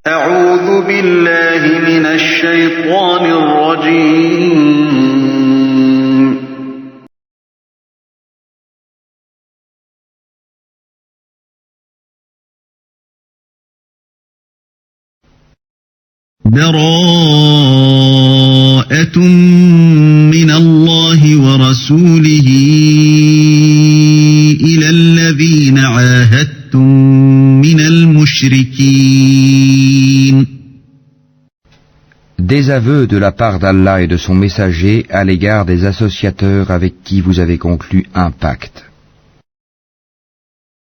أعوذ بالله من الشيطان الرجيم. براءة من الله ورسوله إلى الذين عاهدتم من المشركين. Désaveu de la part d'Allah et de son messager à l'égard des associateurs avec qui vous avez conclu un pacte.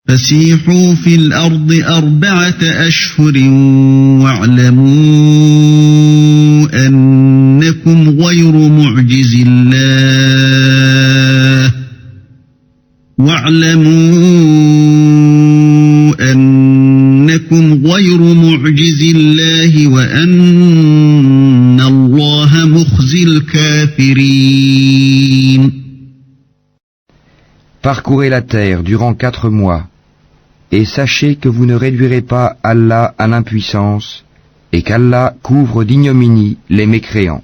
فسيحوا في الأرض 4 أشهر واعلموا أنكم غير معجز الله وأن الله مخزي الكافرين. Parcourez la terre durant 4 mois, et sachez que vous ne réduirez pas Allah à l'impuissance, et qu'Allah couvre d'ignominie les mécréants.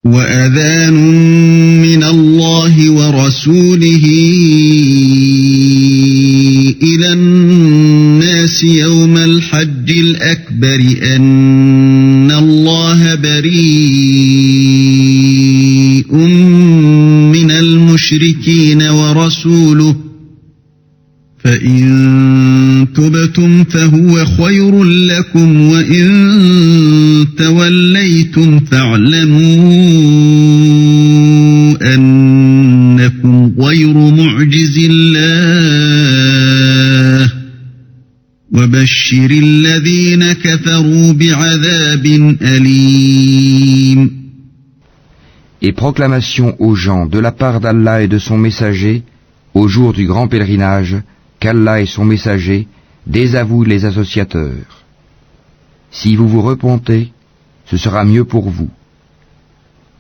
وَأَذَانٌ مِّنَ اللَّهِ وَرَسُولِهِ إِلَى النَّاسِ يَوْمَ الْحَجِّ الْأَكْبَرِ أَنَّ اللَّهَ بَرِيءٌ مِّنَ الْمُشْرِكِينَ وَرَسُولُهُ فَإِن تُبْتُمْ فَهُوَ خَيْرٌ لَّكُمْ وَإِن تَوَلَّيْتُمْ فَاعْلَمُوا أَنَّكُمْ غَيْرُ مُعْجِزِي اللَّهِ وَبَشِّرِ الَّذِينَ كَفَرُوا بِعَذَابٍ أَلِيمٍ. Et proclamation aux gens de la part d'Allah et de son messager au jour du grand pèlerinage qu'Allah et son messager désavouent les associateurs. Si vous vous repentez, ce sera mieux pour vous.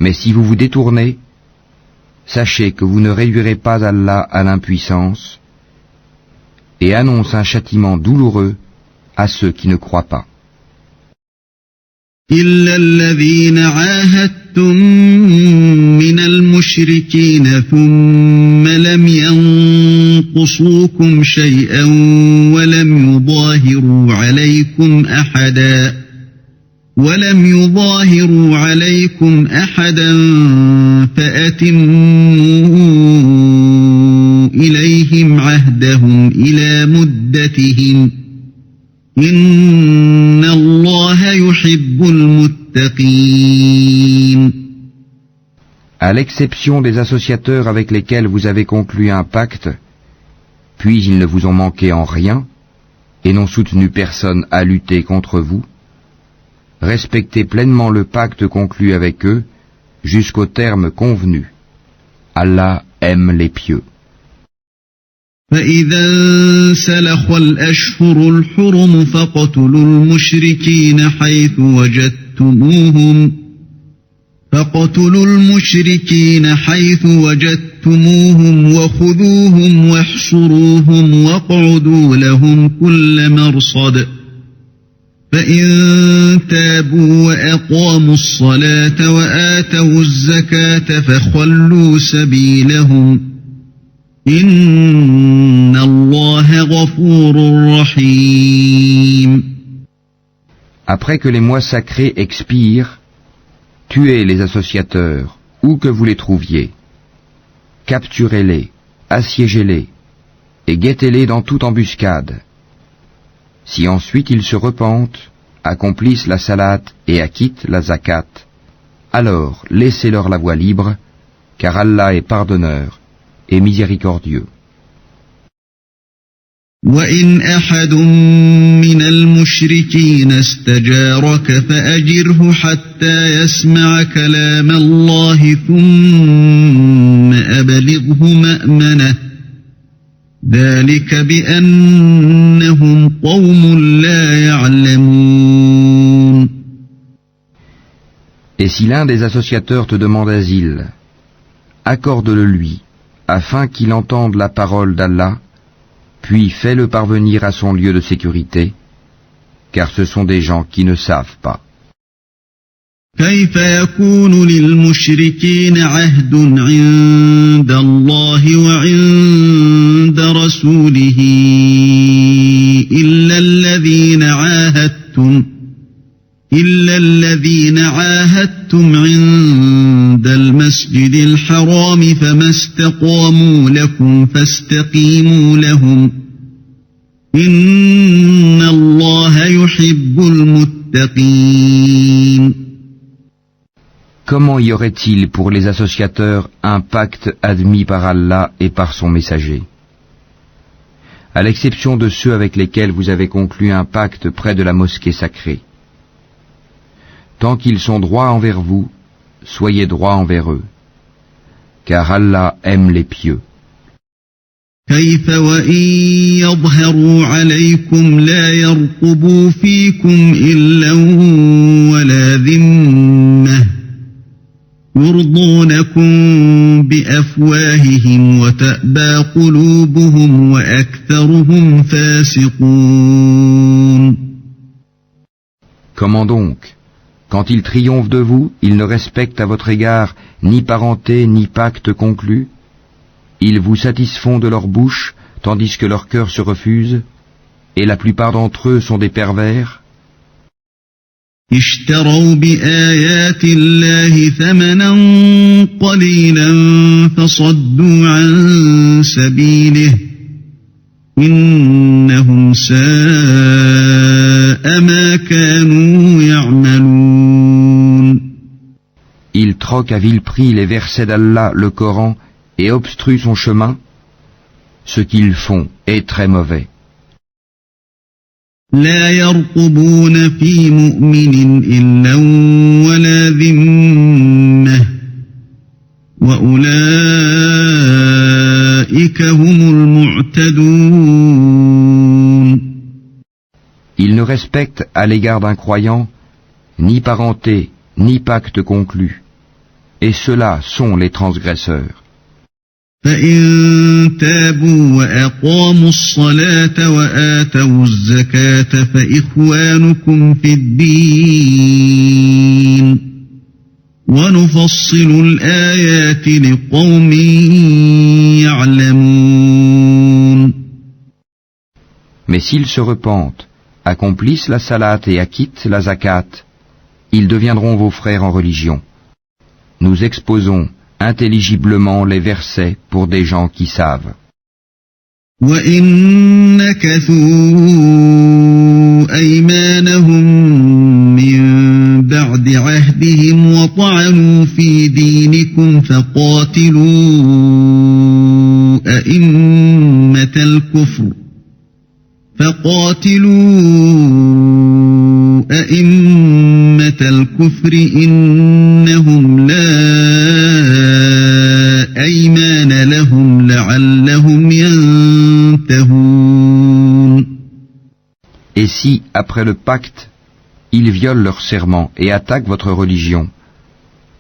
Mais si vous vous détournez, sachez que vous ne réduirez pas Allah à l'impuissance et annonce un châtiment douloureux à ceux qui ne croient pas. إِلَّا الَّذِينَ عَاهَدتُّم مِّنَ الْمُشْرِكِينَ ثُمَّ لَمْ يَنقُصُوكُمْ شَيْئًا وَلَمْ يُظَاهِرُوا عَلَيْكُمْ أَحَدًا فَأَتِمُّوا إِلَيْهِمْ عَهْدَهُمْ إِلَى مُدَّتِهِمْ إِنَّ اللَّهَ يُحِبُّ الْمُتَّقِينَ. À l'exception des associateurs avec lesquels vous avez conclu un pacte, puis ils ne vous ont manqué en rien, et n'ont soutenu personne à lutter contre vous, respectez pleinement le pacte conclu avec eux jusqu'au terme convenu. Allah aime les pieux. فَإِذَا انسَلَخَ الْأَشْهُرُ الْحُرُمُ فَاقْتُلُوا الْمُشْرِكِينَ حَيْثُ وَجَدتُّمُوهُمْ وَخُذُوهُمْ وَاحْصُرُوهُمْ وَاقْعُدُوا لَهُمْ كُلَّ مَرْصَدٍ فَإِن تَابُوا وَأَقَامُوا الصَّلَاةَ وَآتَوُا الزَّكَاةَ فَخَلُّوا سَبِيلَهُمْ إِنَّ اللَّهَ غَفُورٌ رَّحِيمٌ. Après que les mois sacrés expirent, tuez les associateurs, où que vous les trouviez. Capturez-les, assiégez-les, et guettez-les dans toute embuscade. Si ensuite ils se repentent, accomplissent la salate et acquittent la zakat, alors laissez-leur la voie libre, car Allah est pardonneur et miséricordieux. وَإِنْ أَحَدٌ مِّنَ الْمُشْرِكِينَ اسْتَجَارَكَ فَأَجِرْهُ حَتَّى يَسْمَعَ كَلَامَ اللَّهِ ثُمَّ أَبْلِغْهُ مَأْمَنَهُ ذَلِكَ بِأَنَّهُمْ قَوْمٌ لَا يَعْلَمُونَ. Et si l'un des associateurs te demande asile, accorde-le lui, afin qu'il entende la parole d'Allah, puis fais-le parvenir à son lieu de sécurité, car ce sont des gens qui ne savent pas. كيف يكون للمشركين عهد عند الله وعند رسوله إلا الذين عاهدتم عند المسجد الحرام فما استقاموا لكم فاستقيموا لهم إن الله يحب المتقين. Comment y aurait-il pour les associateurs un pacte admis par Allah et par son messager? À l'exception de ceux avec lesquels vous avez conclu un pacte près de la mosquée sacrée. Tant qu'ils sont droits envers vous, soyez droits envers eux, car Allah aime les pieux. كيف وإن يظهروا عليكم لا يرقبوا فيكم إلا ولا ذمة يرضونكم بأفواههم وتأبى قلوبهم وأكثرهم فاسقون. Comment donc, quand ils triomphent de vous, ils ne respectent à votre égard ni parenté ni pacte conclu? Ils vous satisfont de leur bouche, tandis que leur cœur se refuse, et la plupart d'entre eux sont des pervers. اشتروا بآيات الله ثمنا قليلا فصدوا عن سبيله إنهم ساء ما كانوا يعملون. Ils troquent à vil prix les versets d'Allah, le Coran, et obstruent son chemin. Ce qu'ils font est très mauvais. لا يرقبون في مؤمن إلا ولا ذمة وأولئك هم المعتدون. Ils ne respectent à l'égard d'un croyant ni parenté, ni pacte conclu, et ceux-là sont les transgresseurs. فإن تابوا وأقاموا الصلاة وآتوا الزكاة فإخوانكم في الدين ونفصل الآيات لقوم يعلمون. Mais s'ils se repentent, accomplissent la salat et acquittent la zakat, ils deviendront vos frères en religion. Nous exposons intelligiblement les versets pour des gens qui savent. وَإِن نَكَثُوا أَيْمَانَهُم مِّن بَعْدِ عَهْدِهِمْ وَطَعَنُوا فِي دِينِكُمْ فَقَاتِلُوا أَئِمَّةَ الْكُفْرِ إِنَّهُمْ لَا أيمان لهم لعلهم ينتهون. Et si, après le pacte, ils violent leur serment et attaquent votre religion,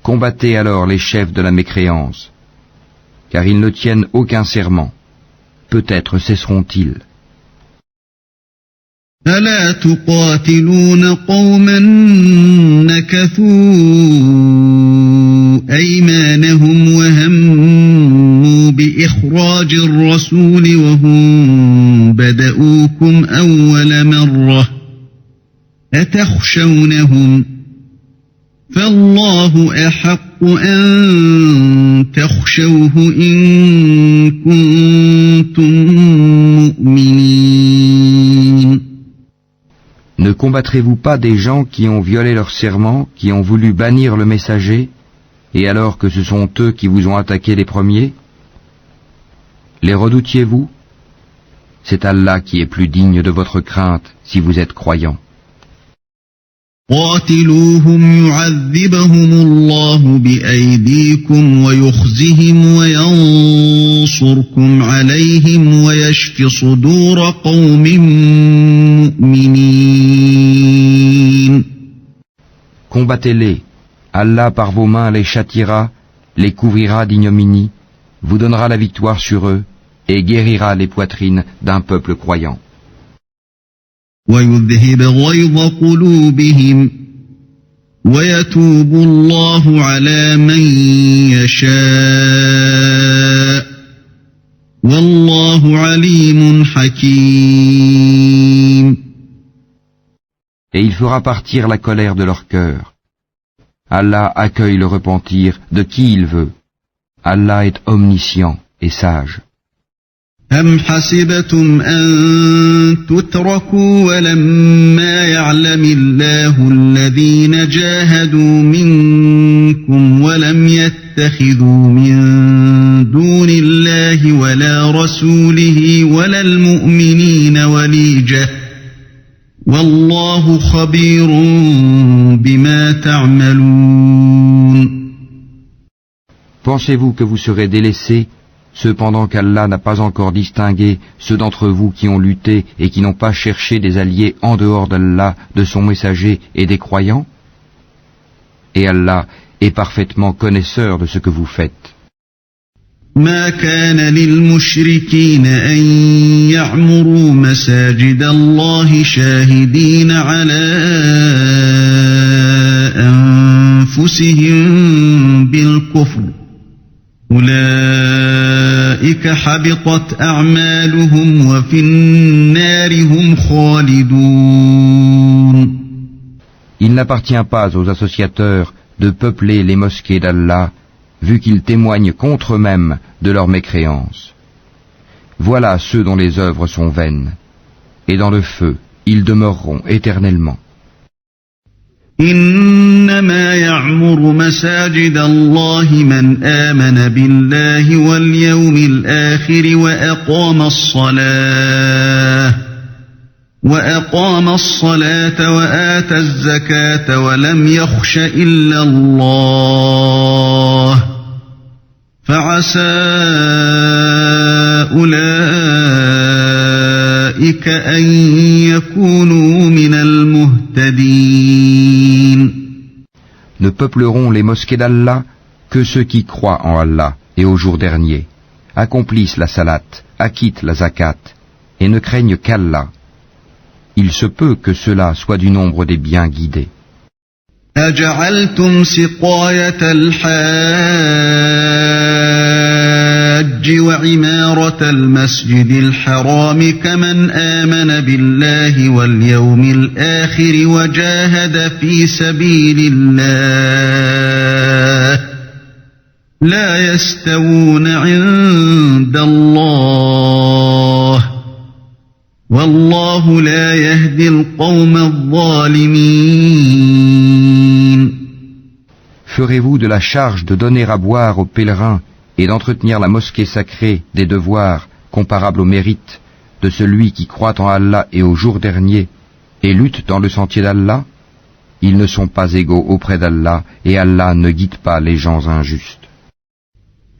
combattez alors les chefs de la mécréance, car ils ne tiennent aucun serment. Peut-être cesseront-ils. ألا تقاتلون قوما نكثوا أيمانهم وهموا بإخراج الرسول وهم بدؤوكم أول مرة أتخشونهم فالله أحق أن تخشوه إن كنتم مؤمنين. Ne combattrez-vous pas des gens qui ont violé leur serment, qui ont voulu bannir le messager, et alors que ce sont eux qui vous ont attaqué les premiers? Les redoutiez-vous? C'est Allah qui est plus digne de votre crainte si vous êtes croyants. قاتلوهم يعذبهم الله بأيديكم ويخزهم وينصركم عليهم ويشف صدور قوم مؤمنين. Combattez-les. Allah par vos mains les châtiera, les couvrira d'ignominie, vous donnera la victoire sur eux et guérira les poitrines d'un peuple croyant. ويذهب غيظ قلوبهم ويتوب الله على من يشاء والله عليم حكيم. Et il fera partir la colère de leur cœur. Allah accueille le repentir de qui il veut. Allah est omniscient et sage. أم حسبتم أن تتركوا ولما يعلم الله الذين جاهدوا منكم ولم يتخذوا من دون الله ولا رسوله ولا المؤمنين وليجة والله خبير بما تعملون. Pensez-vous que vous serez délaissés cependant qu'Allah n'a pas encore distingué ceux d'entre vous qui ont lutté et qui n'ont pas cherché des alliés en dehors d'Allah, de son messager et des croyants? Et Allah est parfaitement connaisseur de ce que vous faites. ما كان للمشركين أن يعمروا مساجد الله شاهدين على أنفسهم بالكفر أولئك حبطت أعمالهم وفي النار هم خالدون. Il n'appartient pas aux associateurs de peupler les mosquées d'Allah, vu qu'ils témoignent contre eux-mêmes de leur mécréance. Voilà ceux dont les œuvres sont vaines, et dans le feu, ils demeureront éternellement. إنما يعمر مساجد الله من آمن بالله واليوم الآخر وأقام الصلاة وآتى الزكاة ولم يخش إلا الله فعسى أولئك أن يكونوا من المهتدين. Ne peupleront les mosquées d'Allah que ceux qui croient en Allah et au jour dernier, accomplissent la salat, acquittent la zakat, et ne craignent qu'Allah. Il se peut que cela soit du nombre des bien guidés. أجعلتم سقاية الحاج وعمارة المسجد الحرام كمن آمن بالله واليوم الآخر وجاهد في سبيل الله لا يستوون عند الله والله لا يهدي القوم الظالمين. Ferez-vous de la charge de donner à boire aux pèlerins et d'entretenir la mosquée sacrée des devoirs comparables au mérite de celui qui croit en Allah et au jour dernier et lutte dans le sentier d'Allah? Ils ne sont pas égaux auprès d'Allah et Allah ne guide pas les gens injustes.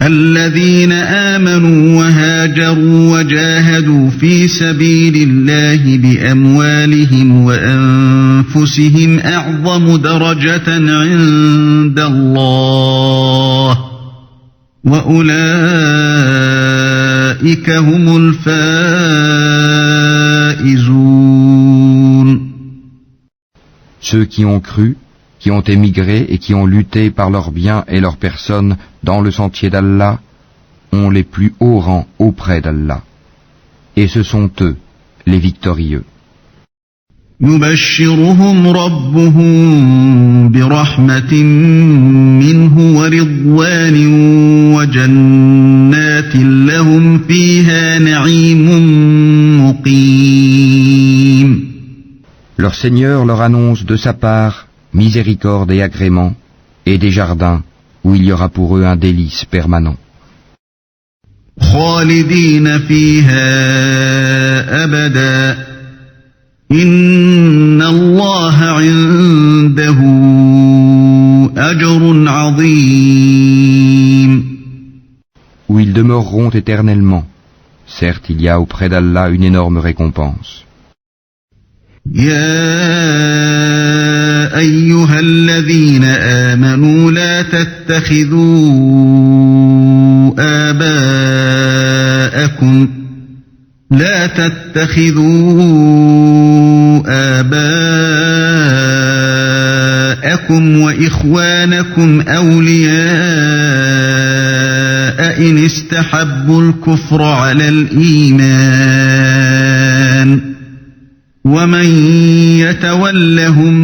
الذين آمنوا وهاجروا وجاهدوا في سبيل الله بأموالهم وأنفسهم أعظم درجة عند الله وأولئك هم الفائزون. Ceux qui ont cru, qui ont émigré et qui ont lutté par leurs biens et leurs personnes dans le sentier d'Allah, ont les plus hauts rangs auprès d'Allah. Et ce sont eux, les victorieux. يبشرهم ربهم برحمة منه ورضوان وجنات لهم فيها نعيم مقيم. Leur Seigneur leur annonce de sa part miséricorde et agrément, et des jardins où il y aura pour eux un délice permanent. خالدين فيها أبدا إن الله عنده أجر عظيم. Où ils demeureront éternellement. Certes, il y a auprès d'Allah une énorme récompense. يا أيها الذين آمنوا لا تتخذوا آباءكم وإخوانكم أولياء إن استحبوا الكفر على الإيمان ومن يتولهم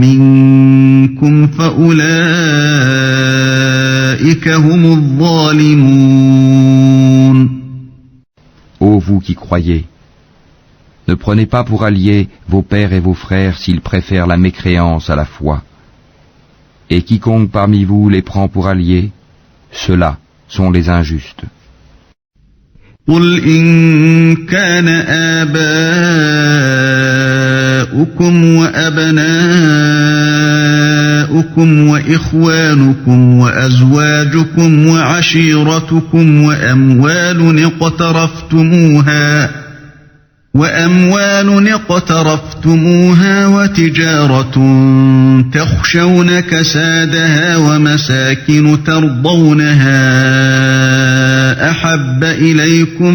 منكم فأولئك هم الظالمون. Ô vous qui croyez, ne prenez pas pour alliés vos pères et vos frères s'ils préfèrent la mécréance à la foi. Et quiconque parmi vous les prend pour alliés, ceux-là sont les injustes. قل إن كان آباؤكم وأبناؤكم وإخوانكم وأزواجكم وعشيرتكم وأموال اقترفتموها وتجارة تخشون كسادها ومساكن ترضونها أحب إليكم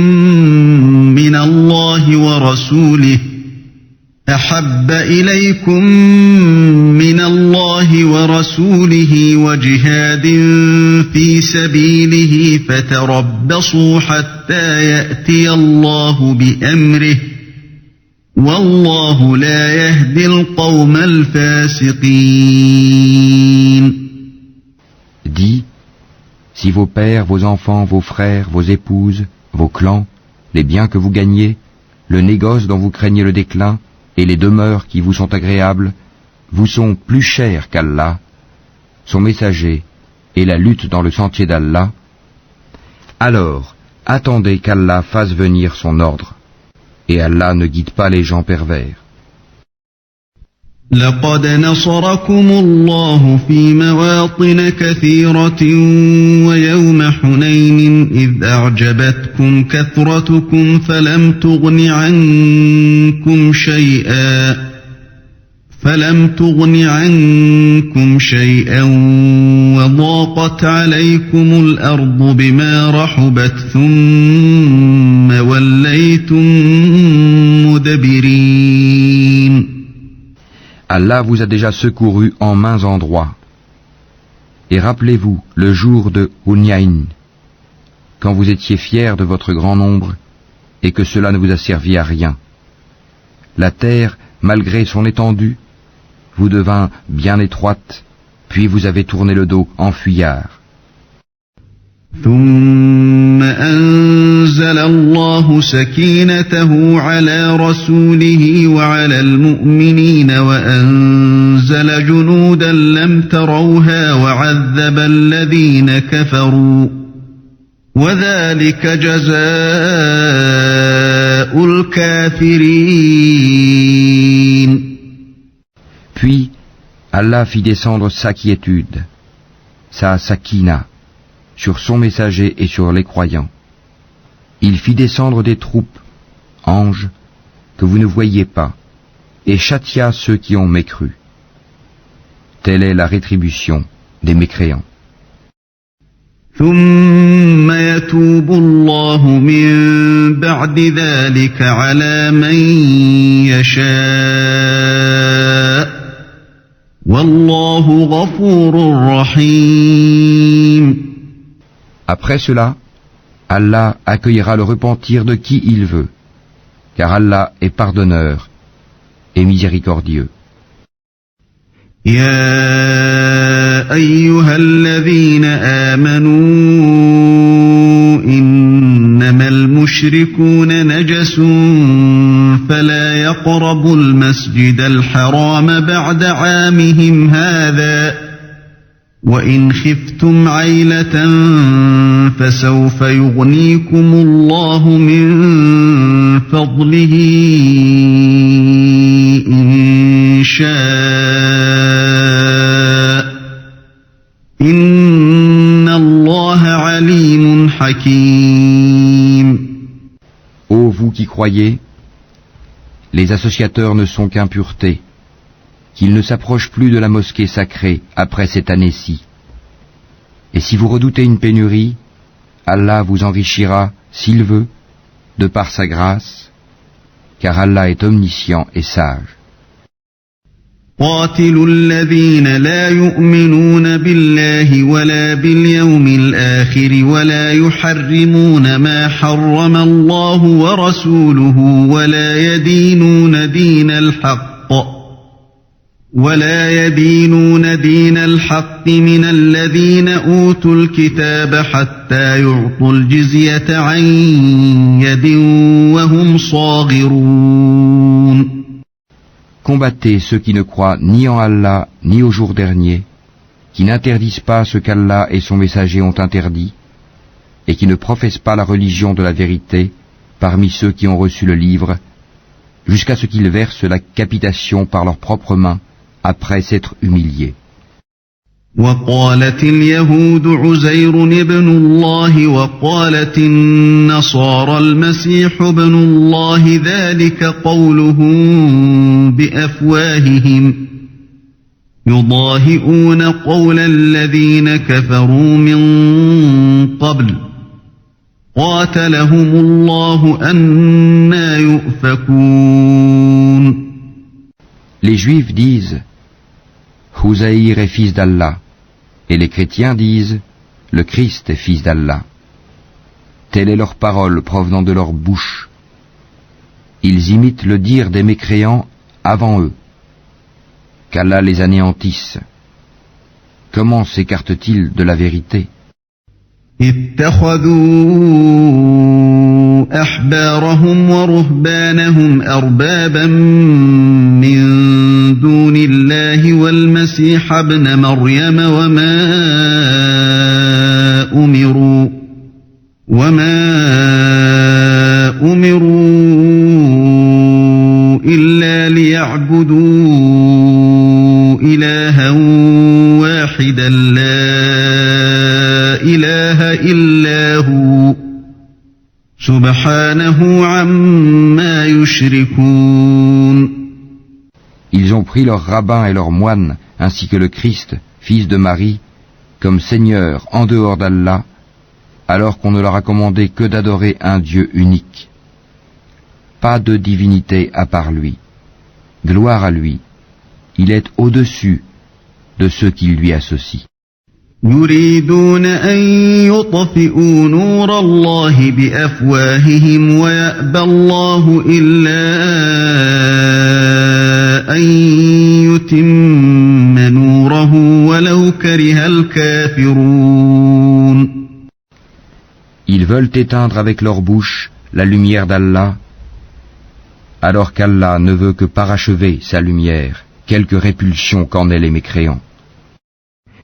من الله ورسوله وجهاد في سبيله فتربصوا حتى يأتي الله بأمره والله لا يهدي القوم الفاسقين. Dis, si vos pères, vos enfants, vos frères, vos épouses, vos clans, les biens que vous gagnez, le négoce dont vous craignez le déclin, et les demeures qui vous sont agréables, vous sont plus chers qu'Allah, son messager, et la lutte dans le sentier d'Allah, alors attendez qu'Allah fasse venir son ordre, et Allah ne guide pas les gens pervers. لقد نصركم الله في مواطن كثيرة ويوم حنين إذ أعجبتكم كثرتكم فلم تغن عنكم شيئا وضاقت عليكم الأرض بما رحبت ثم وليتم مدبرين. Allah vous a déjà secouru en maints endroits. Et rappelez-vous le jour de Hunayn, quand vous étiez fiers de votre grand nombre et que cela ne vous a servi à rien. La terre, malgré son étendue, vous devint bien étroite, puis vous avez tourné le dos en fuyard. ثم أنزل الله سكينته على رسوله وعلى المؤمنين وأنزل جنودا لم تروها وعذب الذين كفروا وذلك جزاء الكافرين. Puis Allah fit descendre sa quiétude, sa sakina, sur son messager et sur les croyants. Il fit descendre des troupes, anges, que vous ne voyiez pas, et châtia ceux qui ont mécru. Telle est la rétribution des mécréants. ثم يتوب الله من بعد ذلك على من يشاء والله غفور رحيم. Après cela, Allah accueillera le repentir de qui il veut, car Allah est pardonneur et miséricordieux. يا أيها الذين آمنوا إنما المشركون نجس فلا يقربوا المسجد الحرام بعد عامهم هذا وإن خفتم عيلة فسوف يغنيكم الله من فضله إن شاء إن الله عليم حكيم. Ô vous qui croyez, les associateurs ne sont qu'impuretés, qu'ils ne s'approchent plus de la mosquée sacrée après cette année-ci. Et si vous redoutez une pénurie, Allah vous enrichira, s'il veut, de par sa grâce, car Allah est omniscient et sage. قاتلوا الذين لا يؤمنون بالله ولا باليوم الآخر ولا يحرمون ما حرم الله ورسوله ولا يدينون دين الحق من الذين أوتوا الكتاب حتى يعطوا الجزية عن يد وهم صاغرون. Combattez ceux qui ne croient ni en Allah ni au jour dernier, qui n'interdisent pas ce qu'Allah et son messager ont interdit, et qui ne professent pas la religion de la vérité parmi ceux qui ont reçu le livre, jusqu'à ce qu'ils versent la capitation par leurs propres mains après s'être humiliés. وقالت اليهود عزير ابن الله وقالت النصارى المسيح ابن الله ذلك قولهم بأفواههم يضاهئون قول الذين كفروا من قبل قاتلهم الله أنى يؤفكون. Les Juifs disent Houzaïr est fils d'Allah, et les chrétiens disent le Christ est fils d'Allah. Telle est leur parole provenant de leur bouche. Ils imitent le dire des mécréants avant eux. Qu'Allah les anéantisse. Comment s'écartent-ils de la vérité? اتخذوا أحبارهم ورهبانهم أربابا من دون الله والمسيح ابن مريم وما أمروا إلا ليعبدوا إلها واحدا لا إله إلا هو سبحانه عما يشركون. Ils ont pris leurs rabbins et leurs moines, ainsi que le Christ, fils de Marie, comme Seigneur en dehors d'Allah, alors qu'on ne leur a commandé que d'adorer un Dieu unique. Pas de divinité à part lui. Gloire à lui. Il est au-dessus de ceux qui lui associent. يريدون أن يطفئوا نور الله بأفواههم ويأبى الله إلا أن يتم نوره ولو كره الكافرون. Ils veulent éteindre avec leur bouche la lumière d'Allah, alors qu'Allah ne veut que parachever sa lumière, quelque répulsion qu'en aient les mécréants.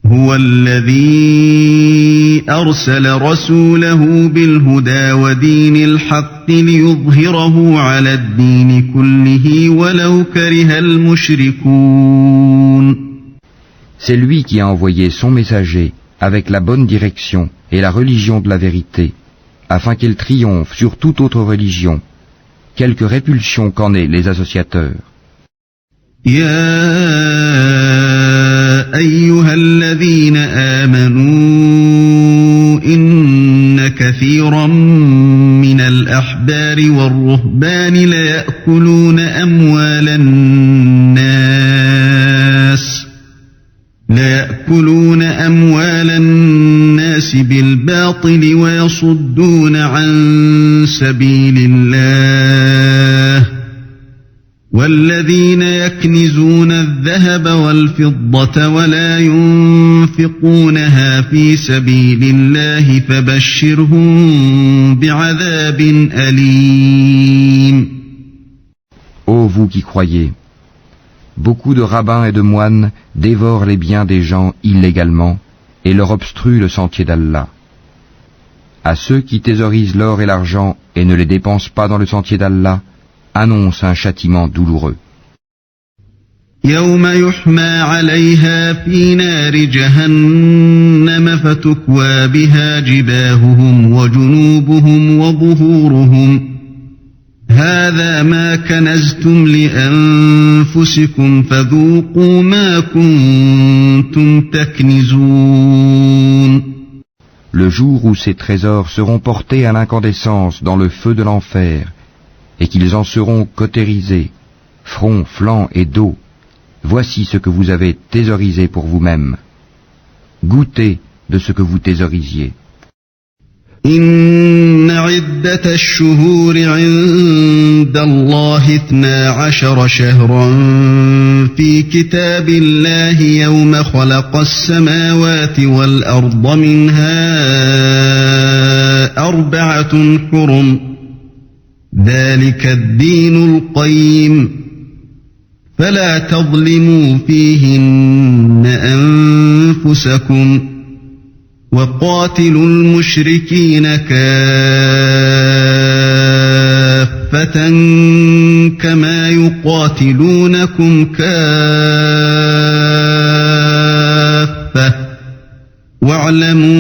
هو الذي أرسل رسوله بالهدى ودين الحق ليظهره على الدين كله ولو كره المشركون. C'est lui qui a envoyé son messager avec la bonne direction et la religion de la vérité, afin qu'il triomphe sur toute autre religion, quelque répulsion qu'en aient les associateurs. أيها الذين آمنوا إن كثيرا من الأحبار والرهبان ليأكلون أموال الناس بالباطل ويصدون عن سبيل الله والذين يكنزون الذهب والفضة ولا ينفقونها في سبيل الله فبشرهم بعذاب أليم. Ô vous qui croyez, beaucoup de rabbins et de moines dévorent les biens des gens illégalement et leur obstruent le sentier d'Allah. À ceux qui thésaurisent l'or et l'argent et ne les dépensent pas dans le sentier d'Allah, annonce un châtiment douloureux. يوم يحمى عليها في نار جهنم فتكوى بها جباههم وجنوبهم وظهورهم هذا ما كنزتم لأنفسكم فذوقوا ما كنتم تكنزون. Le jour où ces trésors seront portés à l'incandescence dans le feu de l'enfer, et qu'ils en seront cautérisés, front, flanc et dos. Voici ce que vous avez thésaurisé pour vous-même. Goûtez de ce que vous thésaurisiez. إن عدة الشهور عند الله 12 شهرا في كتاب الله يوم خلق السماوات والأرض منها 4 حرم ذلك الدين القيم فلا تظلموا فيهن أنفسكم وقاتلوا المشركين كافة كما يقاتلونكم كافة واعلموا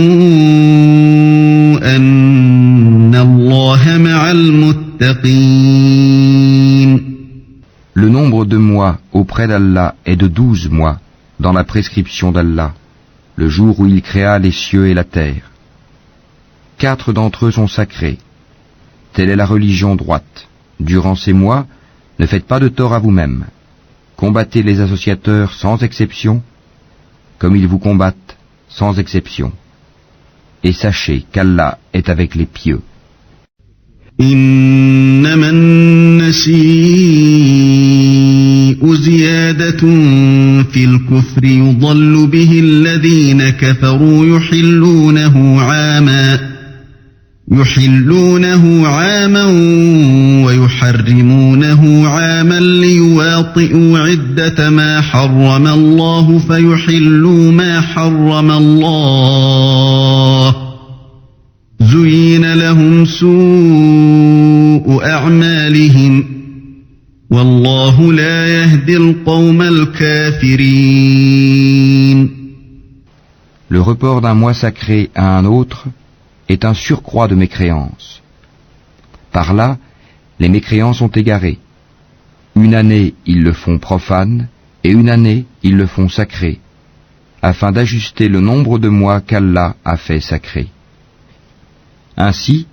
أن الله مع المتقين. Le nombre de mois auprès d'Allah est de 12 mois dans la prescription d'Allah, le jour où il créa les cieux et la terre. 4 d'entre eux sont sacrés. Telle est la religion droite. Durant ces mois, ne faites pas de tort à vous-même. Combattez les associateurs sans exception, comme ils vous combattent sans exception. Et sachez qu'Allah est avec les pieux. إنما النسيء زيادة في الكفر يضل به الذين كفروا يحلونه عاما ويحرمونه عاما ليواطئوا عدة ما حرم الله فيحلوا ما حرم الله زين لهم سوء أعمالهم والله لا يهدي القوم الكافرين. Le report d'un mois sacré à un autre est un surcroît de mécréance. Par là, les mécréants sont égarés. Une année, ils le font profane, et une année, ils le font sacré, afin d'ajuster le nombre de mois qu'Allah a fait sacré. Ainsi,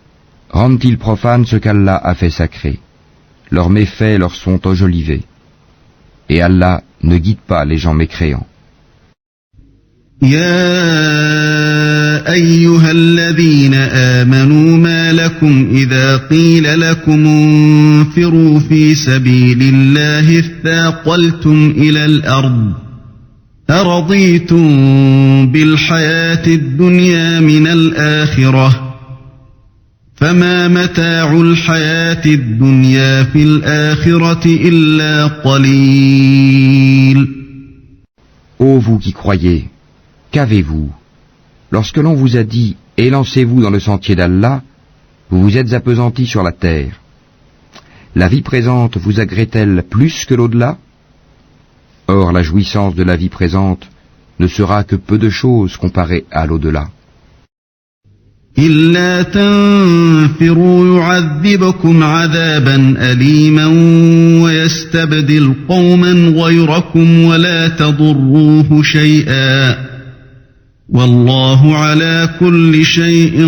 rendent-ils profane ce qu'Allah a fait sacré. Leurs méfaits leur sont enjolivés. Et Allah ne guide pas les gens mécréants. يا أيها الذين آمنوا ما لكم إذا قيل لكم انفروا في سبيل الله اثاقلتم إلى الأرض أرضيتم بالحياة الدنيا من الآخرة فما متاع الحياة الدنيا في الآخرة إلا قليل. Ô vous qui croyez, qu'avez-vous? Lorsque l'on vous a dit « Élancez-vous dans le sentier d'Allah », vous vous êtes appesantis sur la terre. La vie présente vous agrée-t-elle plus que l'au-delà? Or la jouissance de la vie présente ne sera que peu de choses comparée à l'au-delà. إلا تنفروا يعذبكم عذابا أليما ويستبدل قوما غيركم ولا تضروه شيئا والله على كل شيء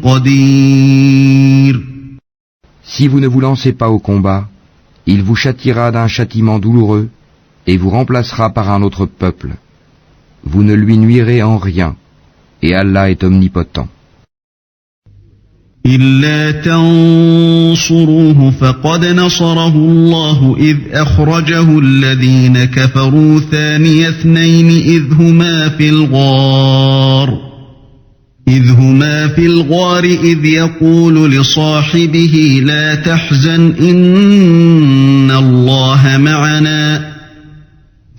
قدير. Si vous ne vous lancez pas au combat, il vous châtiera d'un châtiment douloureux et vous remplacera par un autre peuple. Vous ne lui nuirez en rien. Et Allah est omnipotent. إلا تنصروه فقد نصره الله إذ أخرجه الذين كفروا ثاني اثنين إذ هما في الغار إذ يقول لصاحبه لا تحزن إن الله معنا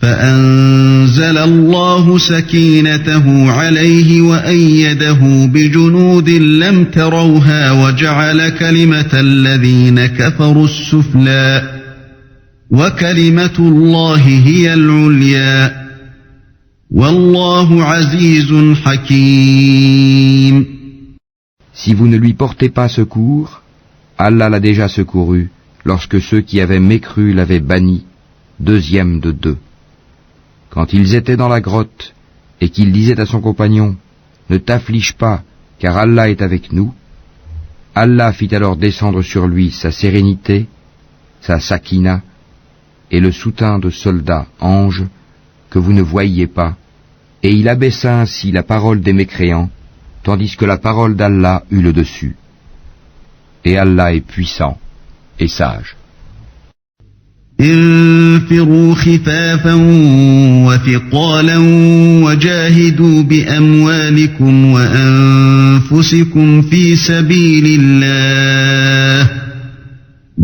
فأنزل الله سكينته عليه وأيده بجنود لم تروها وجعل كلمة الذين كفروا السفلى وكلمة الله هي العليا والله عزيز حكيم. Si vous ne lui portez pas secours, Allah l'a déjà secouru lorsque ceux qui avaient mécru l'avaient banni, deuxième de 2. Quand ils étaient dans la grotte, et qu'il disait à son compagnon, « Ne t'afflige pas, car Allah est avec nous », Allah fit alors descendre sur lui sa sérénité, sa sakina, et le soutien de soldats, anges, que vous ne voyiez pas, et il abaissa ainsi la parole des mécréants, tandis que la parole d'Allah eut le dessus. Et Allah est puissant et sage. انفروا خفافا وثقالا وجاهدوا بأموالكم وأنفسكم في سبيل الله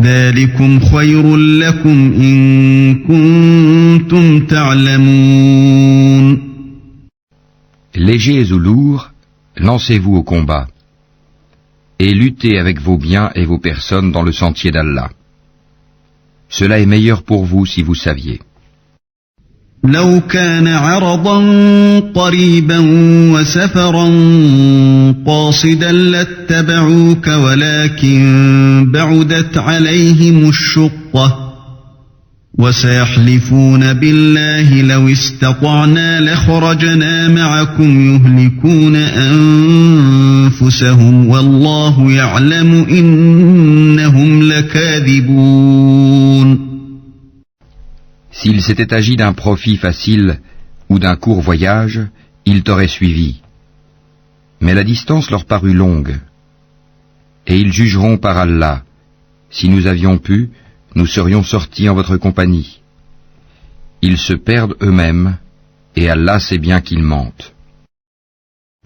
ذلكم خير لكم إن كنتم تعلمون. Légers ou lourds, lancez-vous au combat, et luttez avec vos biens et vos personnes dans le sentier d'Allah. Cela est meilleur pour vous si vous saviez. لو كان عرضا قريبا وسفرا قاصدا لاتبعوك ولكن بعدت عليهم الشقة وسيحلفون بالله لو استطعنا لخرجنا معكم يهلكون أنفسهم والله يعلم إنهم لكاذبون. S'il s'était agi d'un profit facile ou d'un court voyage, ils t'auraient suivi. Mais la distance leur parut longue. Et ils jugeront par Allah. Si nous avions pu, nous serions sortis en votre compagnie. Ils se perdent eux-mêmes, et Allah sait bien qu'ils mentent.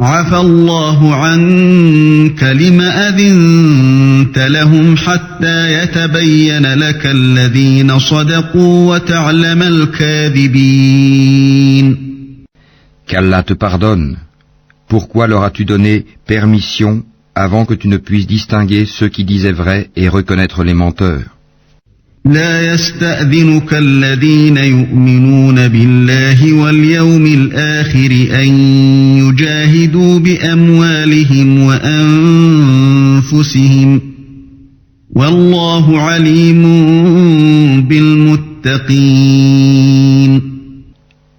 عفى الله عنك لم أذنت لهم حتى يتبين لك الذين صدقوا وتعلم الكاذبين. Qu'Allah te pardonne. Pourquoi leur as-tu donné permission avant que tu ne puisses distinguer ceux qui disaient vrai et reconnaître les menteurs? لا يستأذنك الذين يؤمنون بالله واليوم الآخر أن يجاهدوا بأموالهم وأنفسهم والله عليم بالمتقين.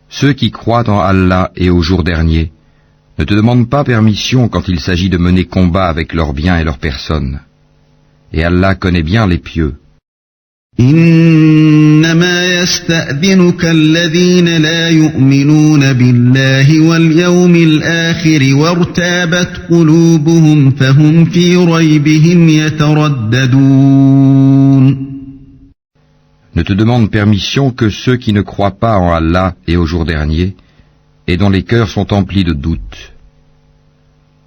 Ceux qui croient en Allah et au jour dernier ne te demandent pas permission quand il s'agit de mener combat avec leurs biens et leurs personnes. Et Allah connaît bien les pieux. إنما يستأذنك الذين لا يؤمنون بالله واليوم الآخر وارتابت قلوبهم فهم في ريبهم يترددون. Ne te demande permission que ceux qui ne croient pas en Allah et au jour dernier, et dont les cœurs sont emplis de doutes.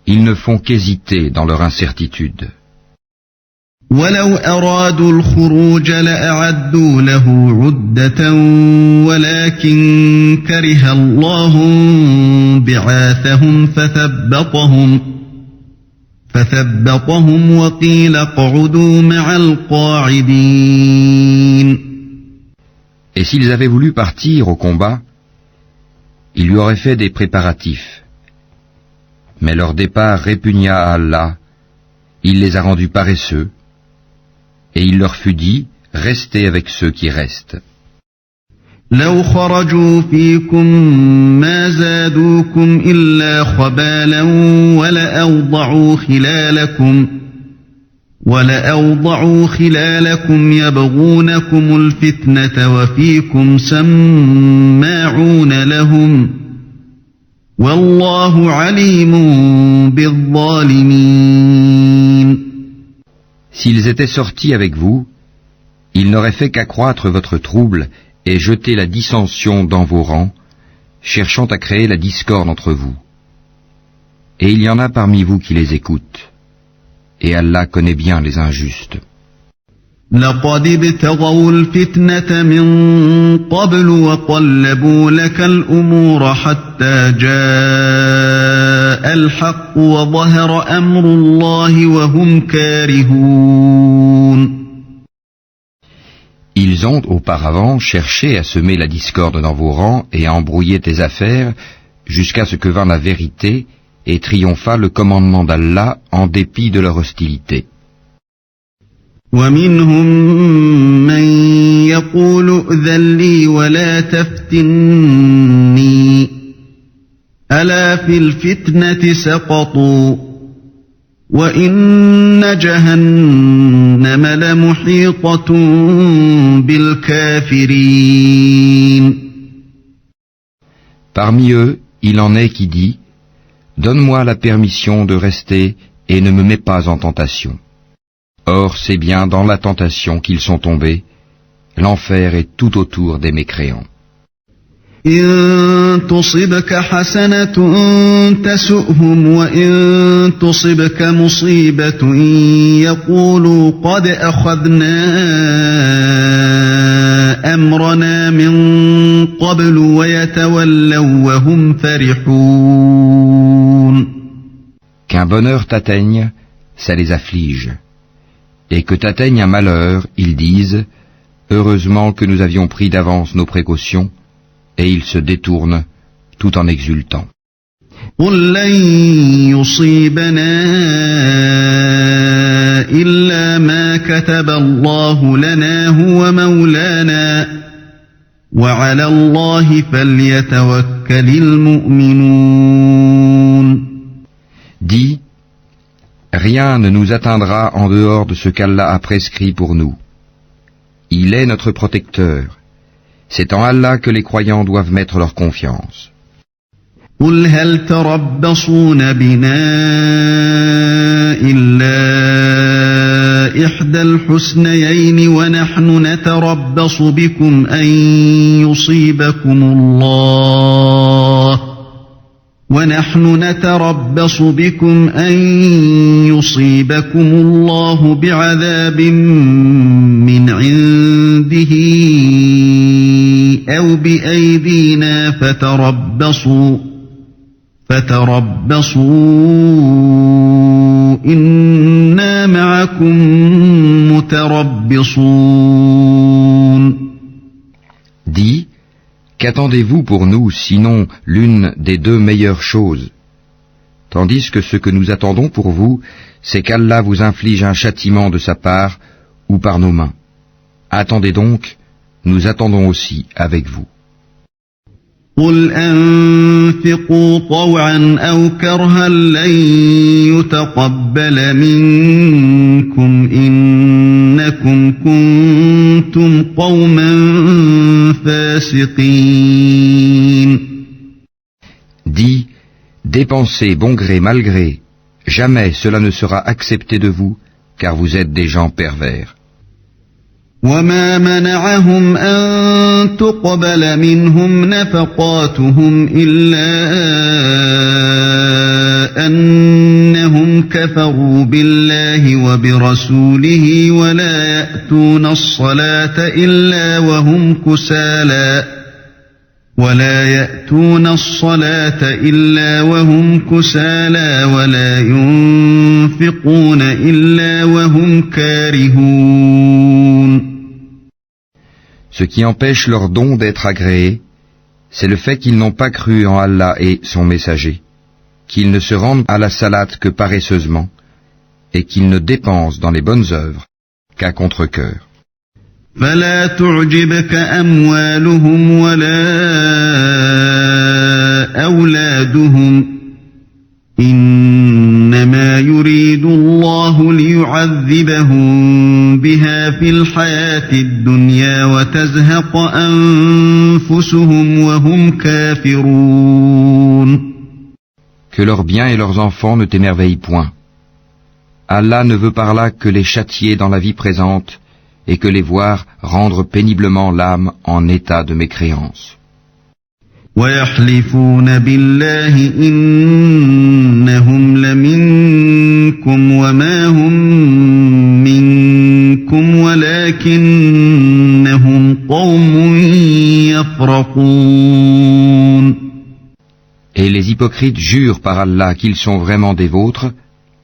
Ils ne font qu'hésiter dans leur incertitude. ولو أرادوا الخروج لأعدوا له عدة ولكن كره الله بعاثهم فثبطهم وقيل اقعدوا مع القاعدين. Et s'ils avaient voulu partir au combat, ils lui auraient fait des préparatifs. Mais leur départ répugna à Allah, il les a rendus paresseux, et il leur fut dit, restez avec ceux qui restent. لو خرجوا فيكم ما زادوكم إلا خبالا ولأوضعوا خلالكم يبغونكم الفتنة وفيكم سماعون لهم والله عليم بالظالمين. S'ils étaient sortis avec vous, ils n'auraient fait qu'accroître votre trouble et jeter la dissension dans vos rangs, cherchant à créer la discorde entre vous. Et il y en a parmi vous qui les écoutent. Et Allah connaît bien les injustes. لقد ابتغوا الفتنة من قبل وقلبوا لك الأمور حتى جاء الحق وظهر أمر الله وهم كارهون. Ils ont auparavant cherché à semer la discorde dans vos rangs et à embrouiller tes affaires jusqu'à ce que vint la vérité et triompha le commandement d'Allah en dépit de leur hostilité. ومنهم من يقول ائذن لي ولا تفتني ألا في الفتنة سقطوا وإن جهنم لمحيطة بالكافرين. Parmi eux, il en est qui dit « Donne-moi la permission de rester et ne me mets pas en tentation. » Or, c'est bien dans la tentation qu'ils sont tombés. L'enfer est tout autour des mécréants. إن تصبك حسنة تسؤهم وإن تصبك مصيبة يقولوا قد أخذنا أمرنا من قبل ويتولوا وهم فرحون. Qu'un bonheur t'atteigne, ça les afflige. Et que t'atteigne un malheur, ils disent « Heureusement que nous avions pris d'avance nos précautions » et ils se détournent tout en exultant. قل لن يصيبنا إلا ما كتب الله لنا هو مولانا وعلى الله فليتوكل المؤمنون. Dis, rien ne nous atteindra en dehors de ce qu'Allah a prescrit pour nous. Il est notre protecteur. C'est en Allah que les croyants doivent mettre leur confiance. قل هل تربصون بنا إلا إحدى الحسنيين ونحن نتربص بكم أن يصيبكم الله بعذاب من عنده أو بأيدينا فتربصوا إنا معكم متربصون. Dis, qu'attendez-vous pour nous sinon l'une des deux meilleures choses? Tandis que ce que nous attendons pour vous, c'est qu'Allah vous inflige un châtiment de sa part ou par nos mains. Attendez donc, nous attendons aussi avec vous. قل أنفقوا طوعا أو كرها لن يتقبل منكم إنكم كنتم قوما فاسقين. Dis, dépensez bon gré mal gré, jamais cela ne sera accepté de vous, car vous êtes des gens pervers. وما منعهم أن تقبل منهم نفقاتهم إلا أنهم كفروا بالله وبرسوله ولا يأتون الصلاة إلا وهم كسالى ولا ينفقون إلا وهم كارهون. Ce qui empêche leur don d'être agréé, c'est le fait qu'ils n'ont pas cru en Allah et son messager, qu'ils ne se rendent à la salate que paresseusement, et qu'ils ne dépensent dans les bonnes œuvres qu'à contre-cœur. فلا تعجبك أموالهم ولا أولادهم إنما يريد الله ليعذبهم بها في الحياة الدنيا وتزهق أنفسهم وهم كافرون. Que leurs biens et leurs enfants ne t'émerveillent point. Allah ne veut par là que les châtier dans la vie présente et que les voir rendre péniblement l'âme en état de mécréance. ويحلفون بالله إنهم لمنكم وما هم منكم ولكنهم قوم يفرقون. Et les hypocrites jurent par Allah qu'ils sont vraiment des vôtres,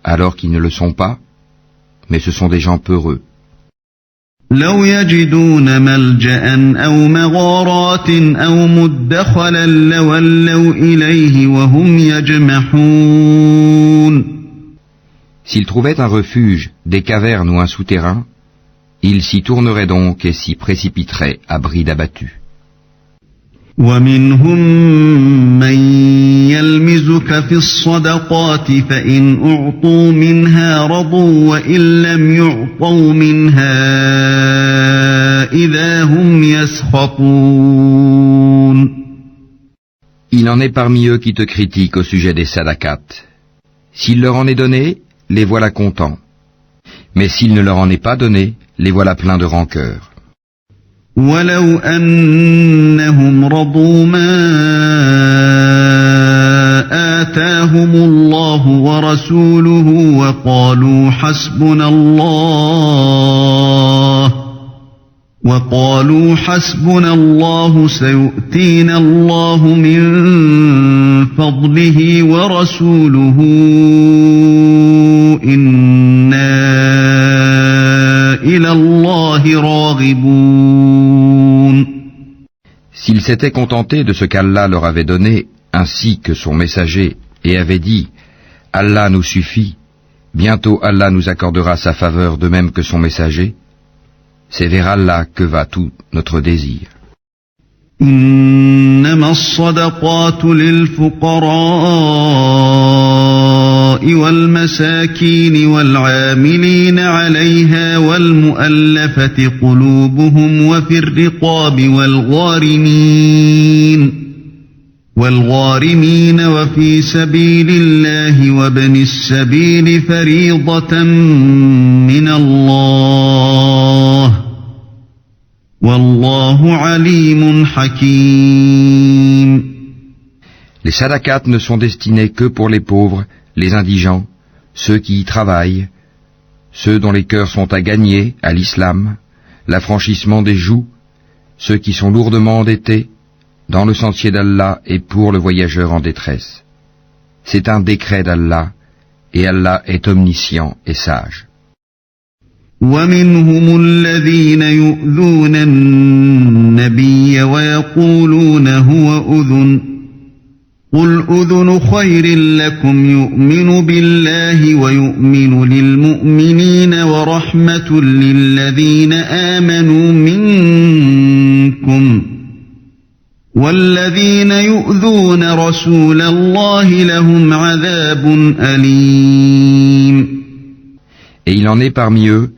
alors qu'ils ne le sont pas, mais ce sont des gens peureux. لو يجدون ملجأ أو مغارات أو مدخلا لولوا إليه وهم يجمحون. S'ils trouvaient un refuge, des cavernes ou un souterrain, ils s'y tourneraient donc et s'y précipiteraient à bride abattue. ومنهم من يلمزك في الصدقات فإن أعطوا منها رضوا وإن لم يعطوا منها إذا هم يسخطون. Il en est parmi eux qui te critiquent au sujet des sadaqat. S'il leur en est donné, les voilà contents. Mais s'il ne leur en est pas donné, les voilà pleins de rancœur. ولو أنهم رضوا ما آتاهم الله ورسوله وقالوا حسبنا الله سيؤتينا الله من فضله ورسوله إنا إلى الله راغبون. S'ils s'étaient contentés de ce qu'Allah leur avait donné, ainsi que son messager, et avaient dit « Allah nous suffit, bientôt Allah nous accordera sa faveur de même que son messager », c'est vers Allah que va tout notre désir. إنما الصدقات للفقراء والمساكين والعاملين عليها والمؤلفة قلوبهم وفي الرقاب والغارمين وفي سبيل الله وابن السبيل فريضة من الله والله عليم حكيم. Les sadaqat ne sont destinés que pour les pauvres, les indigents, ceux qui y travaillent, ceux dont les cœurs sont à gagner à l'islam, l'affranchissement des joues, ceux qui sont lourdement endettés, dans le sentier d'Allah et pour le voyageur en détresse. C'est un décret d'Allah, et Allah est omniscient et sage. ومنهم الذين يؤذون النبي ويقولون هو أذن قل أذن خير لكم يؤمن بالله ويؤمن للمؤمنين ورحمة للذين آمنوا منكم والذين يؤذون رسول الله لهم عذاب أليم. Et il en est parmi eux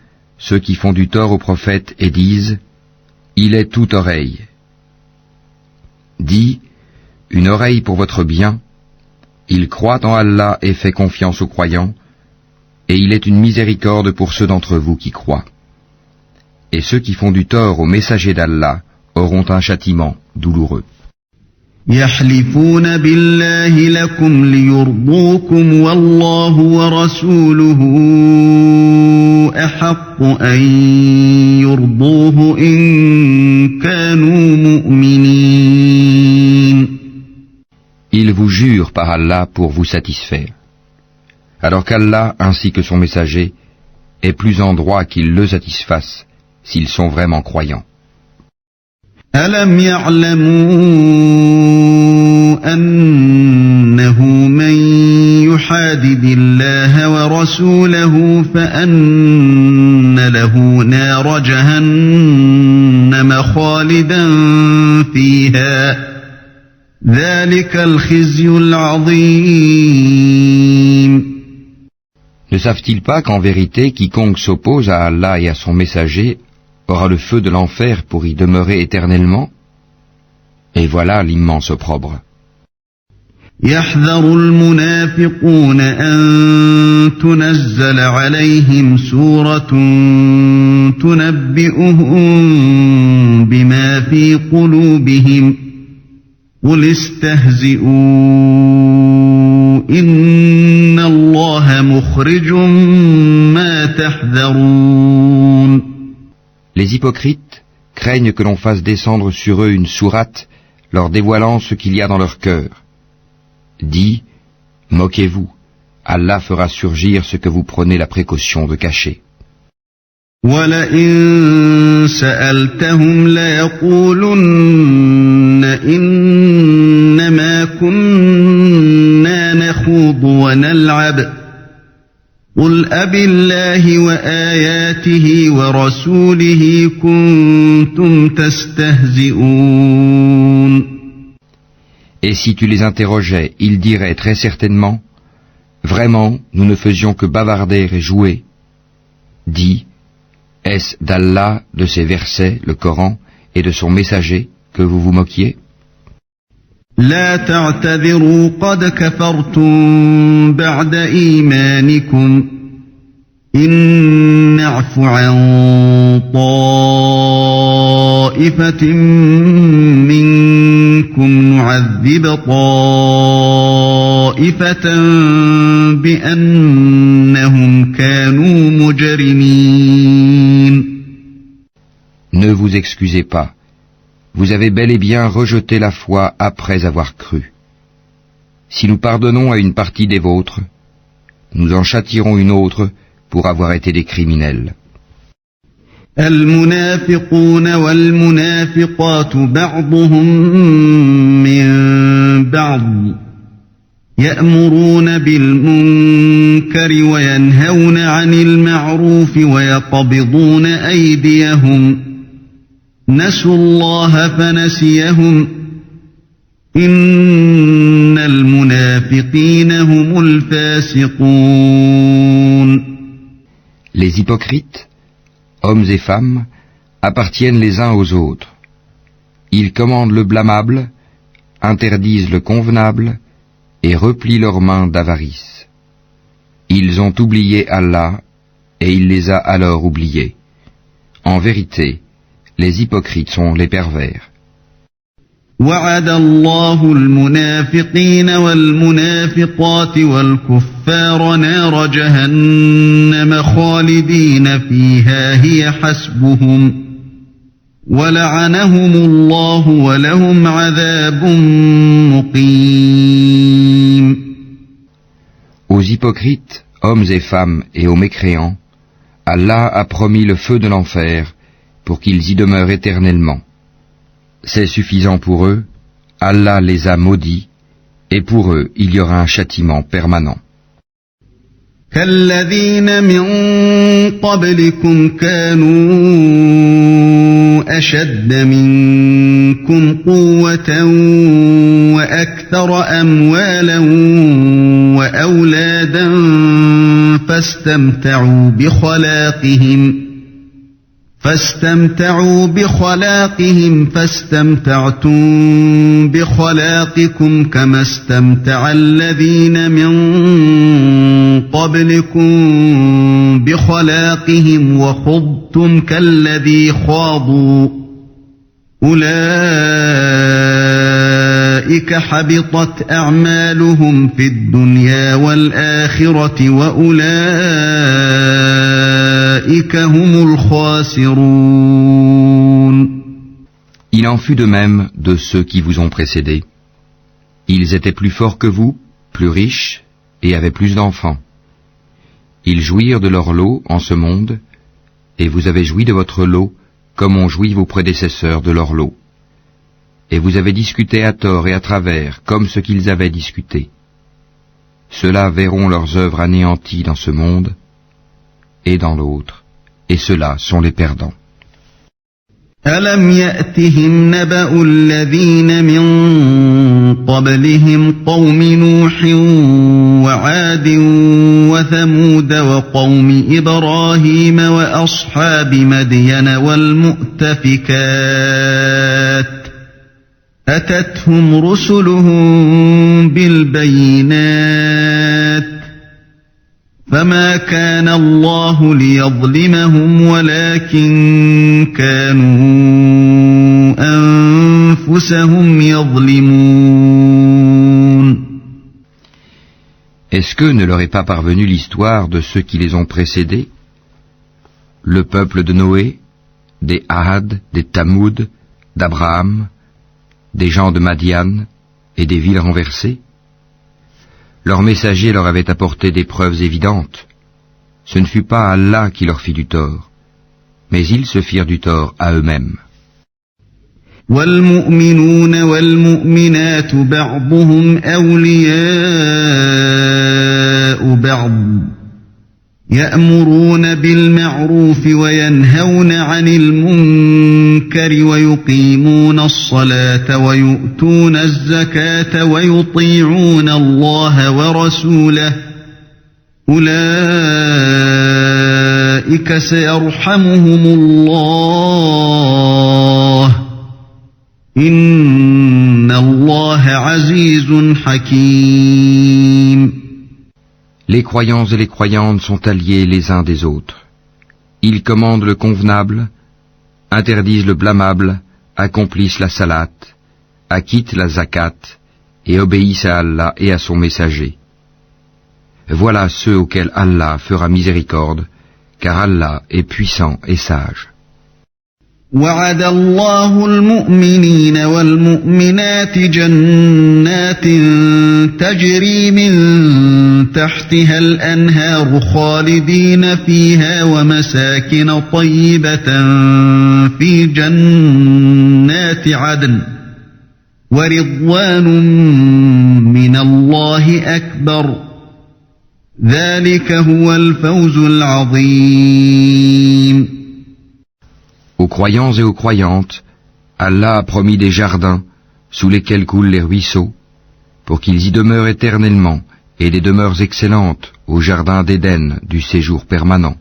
ceux qui font du tort au prophète et disent « Il est toute oreille ». Dis « Une oreille pour votre bien, il croit en Allah et fait confiance aux croyants, et il est une miséricorde pour ceux d'entre vous qui croient. Et ceux qui font du tort au messager d'Allah auront un châtiment douloureux. يحلفون بالله لكم ليرضوكم والله ورسوله أحق أن يرضوه إن كانوا مؤمنين. Ils vous jurent par Allah pour vous satisfaire, alors qu'Allah ainsi que son messager est plus en droit qu'ils le satisfassent s'ils sont vraiment croyants. ألم يعلموا أنه من يحادد الله ورسوله فأن له نار جهنم خالدا فيها ذلك الخزي العظيم. Ne savent-ils pas qu'en vérité quiconque s'oppose à Allah et à son messager aura le feu de l'enfer pour y demeurer éternellement? Et voilà l'immense opprobre. يحذر المنافقون أن تنزل عليهم سورة تنبئهم بما في قلوبهم قل استهزئوا إن الله مخرج ما تحذرون. Les hypocrites craignent que l'on fasse descendre sur eux une sourate leur dévoilant ce qu'il y a dans leur cœur. Dis, moquez-vous, Allah fera surgir ce que vous prenez la précaution de cacher. وَلَئِن سَأَلْتَهُمْ لَيَقُولُنَّ إِنَّمَا كُنَّا نَخُوضُ وَنَلْعَبُ قُلْ أَبِاللَّهِ وَآيَاتِهِ وَرَسُولِهِ كُنتُمْ تَسْتَهْزِئُونَ. Et si tu les interrogeais, ils diraient très certainement, vraiment, nous ne faisions que bavarder et jouer. Dis, est-ce d'Allah, de ses versets, le Coran, et de son messager, que vous vous moquiez? لا تعتذروا قد كفرتم بعد إيمانكم إن نعف عن طائفة منكم نعذب طائفة بأنهم كانوا مجرمين. Ne vous excusez pas. Vous avez bel et bien rejeté la foi après avoir cru. Si nous pardonnons à une partie des vôtres, nous en châtierons une autre pour avoir été des criminels. المنافقون والمنافقات بعضهم من بعض يأمرون بالمنكر وينهون عن المعروف ويقبضون أيديهم نسوا الله فنسيهم إن المنافقين هم الفاسقون. Les hypocrites, hommes et femmes, appartiennent les uns aux autres. Ils commandent le blâmable, interdisent le convenable et replient leurs mains d'avarice. Ils ont oublié Allah et il les a alors oubliés. En vérité, les hypocrites sont les pervers. وعد الله المنافقين والمنافقات والكفار نار جهنم خالدين فيها هي حسبهم ولعنهم الله ولهم عذاب مقيم. Aux hypocrites, hommes et femmes, et aux mécréants, Allah a promis le feu de l'enfer pour qu'ils y demeurent éternellement. C'est suffisant pour eux, Allah les a maudits, et pour eux il y aura un châtiment permanent. كالذين من قبلكم كانوا أشد منكم قوة وأكثر أموالا وأولادا فاستمتعوا بخلاقهم فاستمتعتم بخلاقكم كما استمتع الذين من قبلكم بخلاقهم وخضتم كالذي خاضوا أولئك حبطت أعمالهم في الدنيا والآخرة وأولئك هم الخاسرون. Il en fut de même de ceux qui vous ont précédés. Ils étaient plus forts que vous, plus riches, et avaient plus d'enfants. Ils jouirent de leur lot en ce monde, et vous avez joui de votre lot, comme ont joui vos prédécesseurs de leur lot. Et vous avez discuté à tort et à travers, comme ce qu'ils avaient discuté. Ceux-là verront leurs œuvres anéanties dans ce monde, et dans l'autre, et ceux-là sont les perdants. ألم يأتهم نبأ الذين من قبلهم قوم نوح وعاد وثمود وقوم إبراهيم وأصحاب مدين والمؤتفكات أتتهم رسلهم بالبينات فما كان الله ليظلمهم ولكن كانوا أنفسهم يظلمون. Est-ce que ne leur est pas parvenue l'histoire de ceux qui les ont précédés? Le peuple de Noé, des Ahad, des Tamoud, d'Abraham, des gens de Madian et des villes renversées? Leurs messagers leur avaient apporté des preuves évidentes. Ce ne fut pas Allah qui leur fit du tort, mais ils se firent du tort à eux-mêmes. والمؤمنون والمؤمنات بعضهم أولياء بعض يأمرون بالمعروف وينهون عن المنكر ويقيمون الصلاة ويؤتون الزكاة ويطيعون الله ورسوله أولئك سيرحمهم الله إن الله عزيز حكيم. Les croyants et les croyantes sont alliés les uns des autres. Ils commandent le convenable, interdisent le blâmable, accomplissent la salat, acquittent la zakat et obéissent à Allah et à son messager. Voilà ceux auxquels Allah fera miséricorde, car Allah est puissant et sage. وعد الله المؤمنين والمؤمنات جنات تجري من تحتها الأنهار خالدين فيها ومساكن طيبة في جنات عدن ورضوان من الله أكبر ذلك هو الفوز العظيم. Aux croyants et aux croyantes, Allah a promis des jardins sous lesquels coulent les ruisseaux, pour qu'ils y demeurent éternellement, et des demeures excellentes au jardin d'Éden du séjour permanent.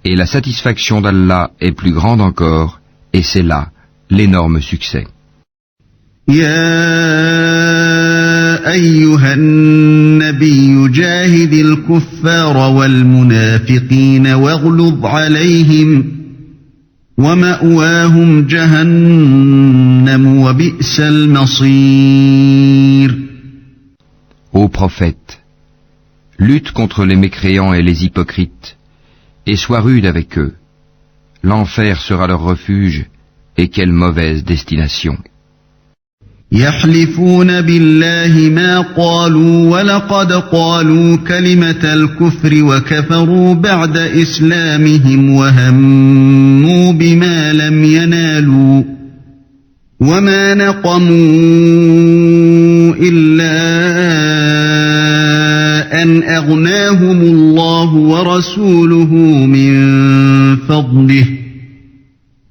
Et la satisfaction d'Allah est plus grande encore, et c'est là l'énorme succès. يا أيها النبي جاهد الكفار والمنافقين واغلظ عليهم ومأواهم جهنم وبئس المصير. Ô prophète, lutte contre les mécréants et les hypocrites, et sois rude avec eux. L'enfer sera leur refuge, et quelle mauvaise destination. يحلفون بالله ما قالوا ولقد قالوا كلمة الكفر وكفروا بعد إسلامهم وهموا بما لم ينالوا وما نقموا إلا أن أغناهم الله ورسوله من فضله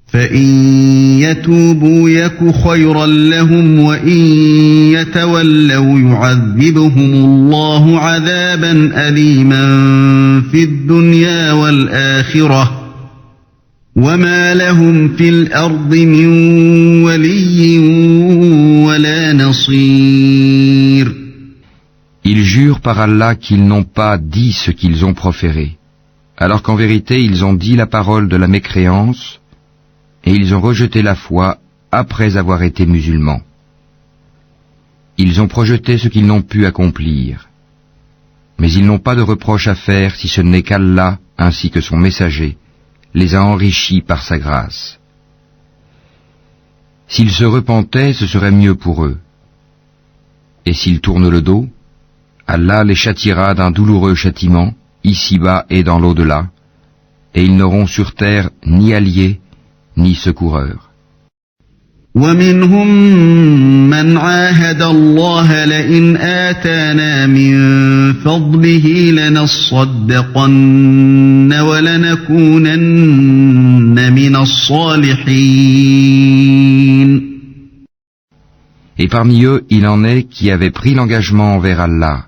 فإن يتوبوا يك خيرا لهم وإن يتولوا يعذبهم الله عذابا أليما في الدنيا والآخرة وما لهم في الأرض من ولي ولا نصير. Ils jurent par Allah qu'ils n'ont pas dit ce qu'ils ont proféré, alors qu'en vérité ils ont dit la parole de la mécréance, et ils ont rejeté la foi après avoir été musulmans. Ils ont projeté ce qu'ils n'ont pu accomplir. Mais ils n'ont pas de reproche à faire si ce n'est qu'Allah, ainsi que son messager, les a enrichis par sa grâce. S'ils se repentaient, ce serait mieux pour eux. Et s'ils tournent le dos, Allah les châtiera d'un douloureux châtiment, ici-bas et dans l'au-delà, et ils n'auront sur terre ni alliés, ni secoureur. ومنهم من عاهد الله لئن آتانا من فضله لنصدقن ولنكونن من الصالحين. Et parmi eux, il en est qui avaient pris l'engagement envers Allah.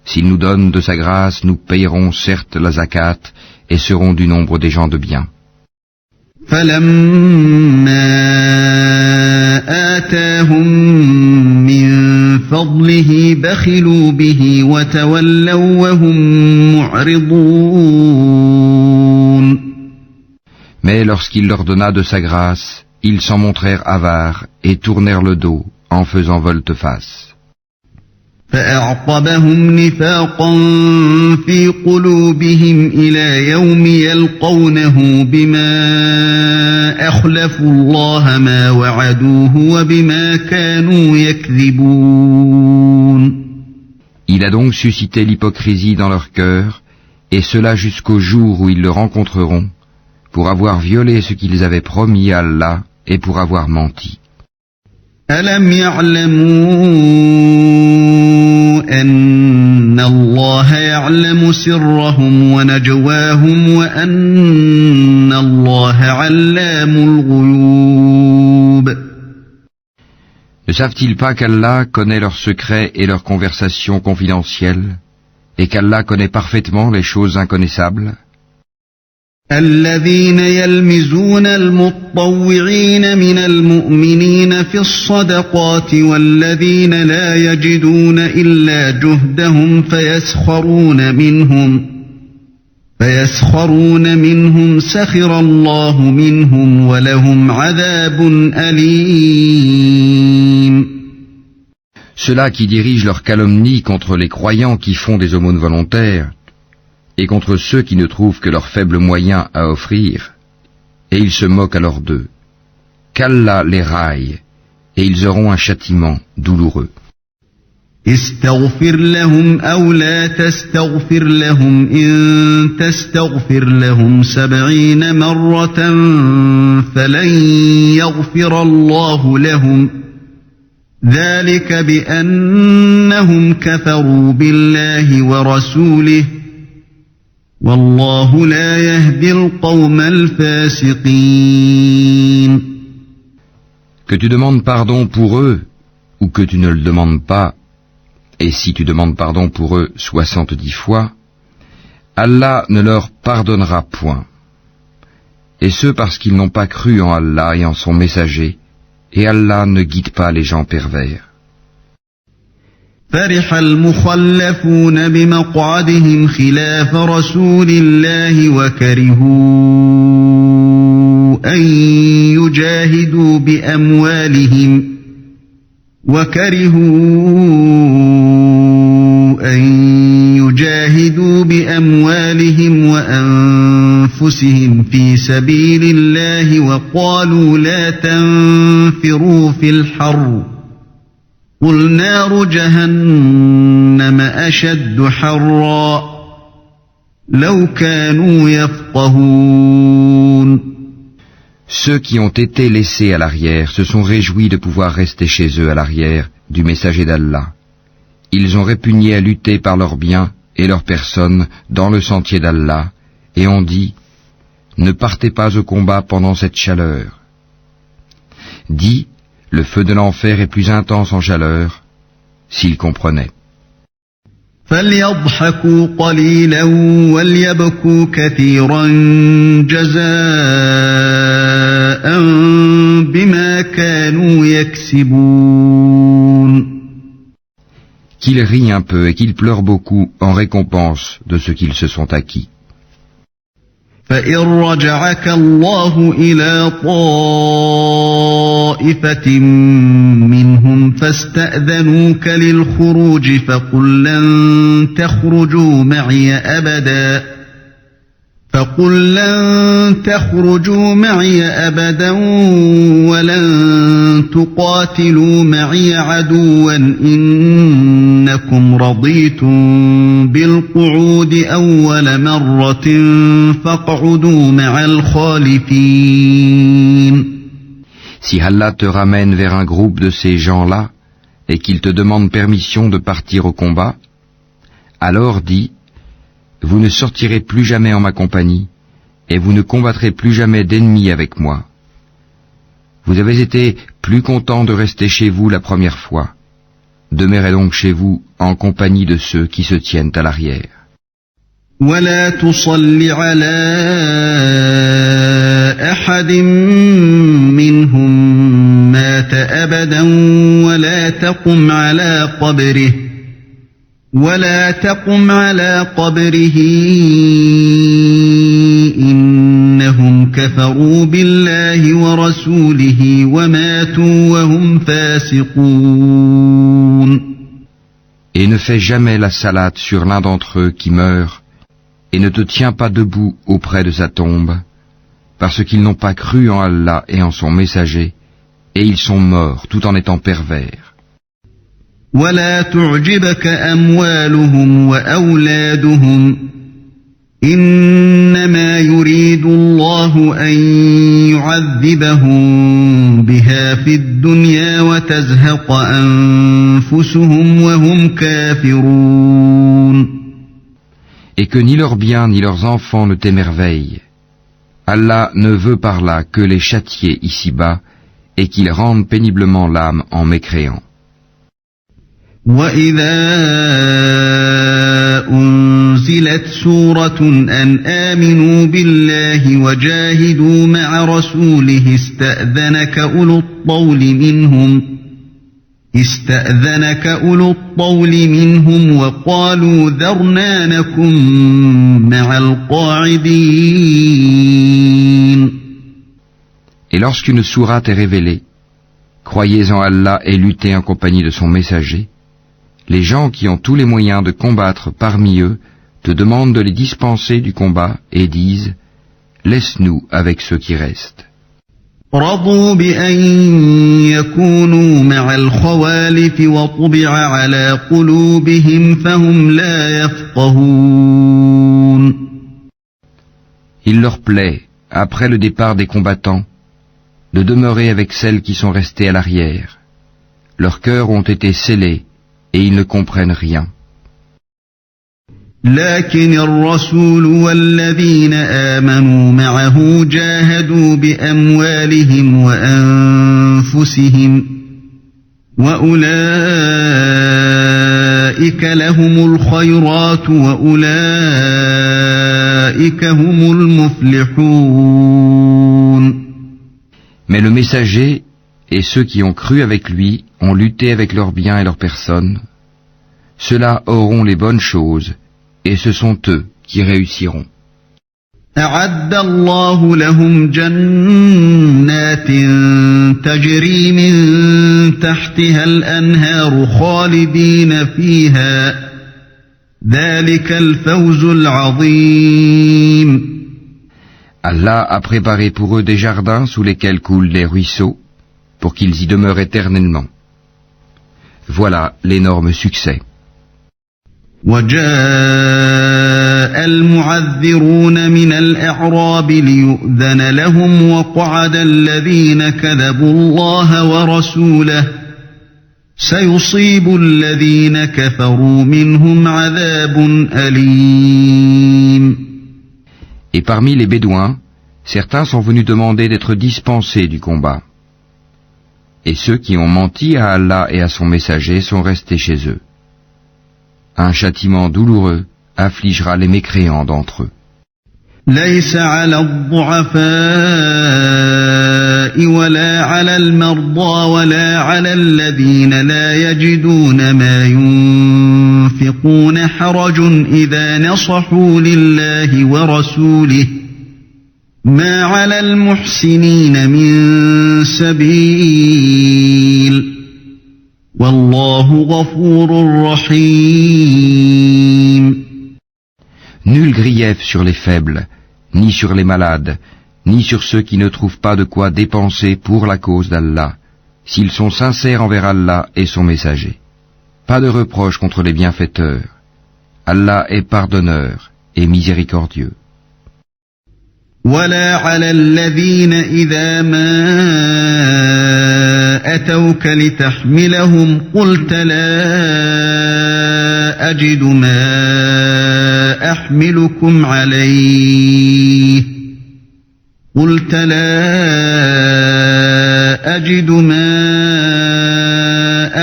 S'il nous donne de sa grâce, nous payerons certes la zakat et serons du nombre des gens de bien. فلما آتاهم من فضله بخلوا به وتولوا وهم معرضون. Mais lorsqu'il leur donna de sa grâce, ils s'en montrèrent avares et tournèrent le dos en faisant volte-face. فأعقبهم نفاقا في قلوبهم إلى يوم يلقونه بما أخلفوا الله ما وعدوه وبما كانوا يكذبون. Il a donc suscité l'hypocrisie dans leur cœur, et cela jusqu'au jour où ils le rencontreront, pour avoir violé ce qu'ils avaient promis à Allah et pour avoir menti. ألم يعلموا أن الله يعلم سرهم ونجواهم وأن الله علام الغيوب. Ne savent-ils pas qu'Allah connaît leurs secrets et leurs conversations confidentielles, et qu'Allah connaît parfaitement les choses inconnaissables? الذين يلمزون المطوعين من المؤمنين في الصدقات والذين لا يجدون إلا جهدهم فيسخرون منهم سخر الله منهم ولهم عذاب أليم. Ceux-là qui dirigent leur calomnie contre les croyants qui font des aumônes volontaires, et contre ceux qui ne trouvent que leurs faibles moyens à offrir, et ils se moquent alors d'eux. Qu'Allah les raille, et ils auront un châtiment douloureux. استغفر لهم أو لا تستغفر لهم إن تستغفر لهم 70 مرة فلن يغفر الله لهم ذلك بأنهم كفروا بالله ورسوله والله لا يهدي القوم الفاسقين. Que tu demandes pardon pour eux, ou que tu ne le demandes pas, et si tu demandes pardon pour eux 70 fois, Allah ne leur pardonnera point. Et ce parce qu'ils n'ont pas cru en Allah et en son messager, et Allah ne guide pas les gens pervers. فرح المخلفون بمقعدهم خلاف رسول الله وكرهوا أن يجاهدوا بأموالهم وأنفسهم في سبيل الله وقالوا لا تنفروا في الحر قل نار جهنم أشد حرا لو كانوا يفقهون. Ceux qui ont été laissés à l'arrière se sont réjouis de pouvoir rester chez eux à l'arrière du messager d'Allah. Ils ont répugné à lutter par leurs biens et leurs personnes dans le sentier d'Allah et ont dit « Ne partez pas au combat pendant cette chaleur ». Dis « Le feu de l'enfer est plus intense en chaleur » s'ils comprenaient. فليضحكوا قليلا وليبكوا كثيرا جزاء بما كانوا يكسبون. Qu'ils rient un peu et qu'ils pleurent beaucoup en récompense de ce qu'ils se sont acquis. فإن رجعك الله إلى طائفة منهم فاستأذنوك للخروج فقل لن تخرجوا معي أبدا ولن تقاتلوا معي عدوا إنكم رضيتم بالقعود أول مرة فاقعدوا مع الخالفين. Si Allah te ramène vers un groupe de ces gens-là et qu'il te demande permission de partir au combat, alors dis, vous ne sortirez plus jamais en ma compagnie et vous ne combattrez plus jamais d'ennemis avec moi. Vous avez été plus content de rester chez vous la première fois. Demeurez donc chez vous en compagnie de ceux qui se tiennent à l'arrière. ولا تصل على أحد منهم مات أبدا ولا تقم على قبره إنهم كفروا بالله ورسوله وماتوا وهم فاسقون. Et ne fais jamais la salate sur l'un d'entre eux qui meurt, et ne te tiens pas debout auprès de sa tombe, parce qu'ils n'ont pas cru en Allah et en son messager, et ils sont morts tout en étant pervers. ولا تعجبك أموالهم وأولادهم إنما يريد الله أن يعذبهم بها في الدنيا وتزهق أنفسهم وهم كافرون. Et que ni leurs biens ni leurs enfants ne t'émerveillent. Allah ne veut par là que les châtier ici-bas et qu'ils rendent péniblement l'âme en mécréant. وَإِذَا أُنزِلَتْ سُورَةٌ أَنْ آمِنُوا بِاللَّهِ وَجَاهِدُوا مَعَ رَسُولِهِ استأذنك أولو الطول منهم وقالوا ذرنا نكن مع القاعدين. Et lorsqu'une sourate est révélée, croyez en Allah et luttez en compagnie de son messager, les gens qui ont tous les moyens de combattre parmi eux te demandent de les dispenser du combat et disent « Laisse-nous avec ceux qui restent ». رضوا بأن يكونوا مع الخوالف وطبع على قلوبهم فهم لا يفقهون. Il leur plaît, après le départ des combattants, de demeurer avec celles qui sont restées à l'arrière. Leurs cœurs ont été scellés et ils ne comprennent rien. لكن الرسول والذين آمنوا معه جاهدوا بأموالهم وأنفسهم وأولئك لهم الخيرات وأولئك هم المفلحون. Mais le messager et ceux qui ont cru avec lui ont lutté avec leurs biens et leurs personnes. Ceux-là auront les bonnes choses. Et ce sont eux qui réussiront. أعد الله لهم جنات تجري من تحتها الأنهار خالدين فيها ذلك الفوز العظيم. Allah a préparé pour eux des jardins sous lesquels coulent des ruisseaux pour qu'ils y demeurent éternellement. Voilà l'énorme succès. وجاء المعذرون من الأعراب ليؤذن لهم وقعد الذين كذبوا الله ورسوله سيصيب الذين كفروا منهم عذاب أليم. Et parmi les Bédouins, certains sont venus demander d'être dispensés du combat. Et ceux qui ont menti à Allah et à son messager sont restés chez eux. Un châtiment douloureux affligera les mécréants d'entre eux. ليس على الضعفاء ولا على المرضى ولا على الذين لا يجدون ما ينفقون حرج إذا نصحوا لله ورسوله ما على المحسنين من سبيل والله غفور رحيم. Nul grief sur les faibles, ni sur les malades, ni sur ceux qui ne trouvent pas de quoi dépenser pour la cause d'Allah, s'ils sont sincères envers Allah et son messager. Pas de reproche contre les bienfaiteurs. Allah est pardonneur et miséricordieux. ولا على الذين إذا ما أتوك لتحملهم قلت لا أجد ما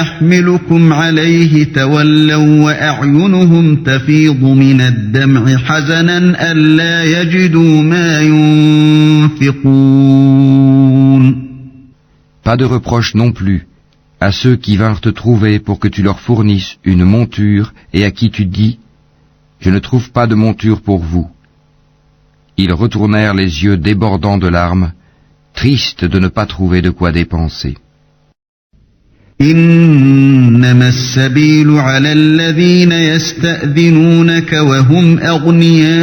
أحملكم عليه تولوا وأعينهم تفيض من الدمع حزنا ألا يجدوا ما ينفقون. Pas de reproche non plus à ceux qui vinrent te trouver pour que tu leur fournisses une monture et à qui tu dis « Je ne trouve pas de monture pour vous ». Ils retournèrent les yeux débordants de larmes, tristes de ne pas trouver de quoi dépenser. إنما السبيل على الذين يستأذنونك وهم أغنياء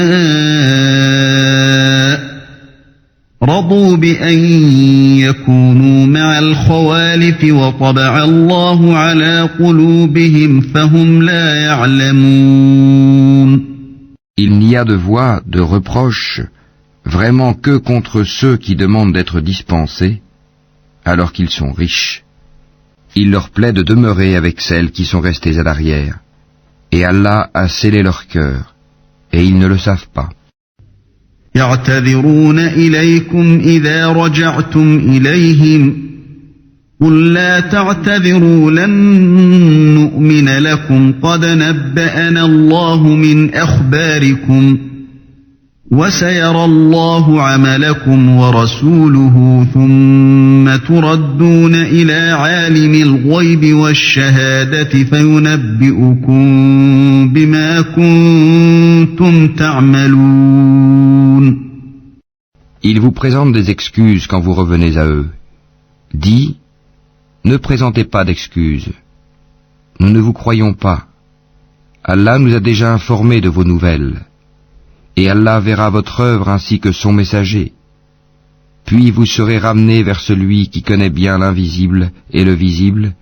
رضوا بأن يكونوا مع الخوالف وطبع الله على قلوبهم فهم لا يعلمون. Il n'y a de voix, de reproche, vraiment que contre ceux qui demandent d'être dispensés, alors qu'ils sont riches. Il leur plaît de demeurer avec celles qui sont restées à l'arrière, et Allah a scellé leur cœur, et ils ne le savent pas. يعتذرون إليكم إذا رجعتم إليهم قل لا تعتذروا لن نؤمن لكم قد نبأنا الله من أخباركم وسيرى الله عملكم ورسوله ثم تردون إلى عالم الغيب والشهادة فينبئكم بما كنتم تعملون. Ils vous présentent des excuses quand vous revenez à eux. Dis, ne présentez pas d'excuses. Nous ne vous croyons pas. Allah nous a déjà informés de vos nouvelles. Et Allah verra votre œuvre ainsi que son messager. Puis vous serez ramenés vers celui qui connaît bien l'invisible et le visible,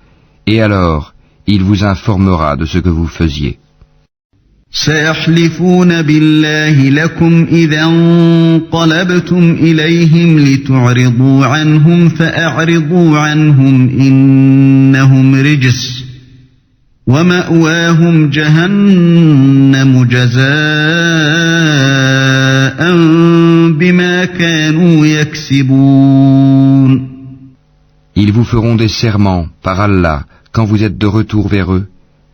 et alors il vous informera de ce que vous faisiez. سيحلفون بالله لكم إذا انقلبتم إليهم لتعرضوا عنهم فأعرضوا عنهم إنهم رجس ومأواهم جهنم جزاء بما كانوا يكسبون. Ils vous feront des serments par Allah quand vous êtes de retour vers eux,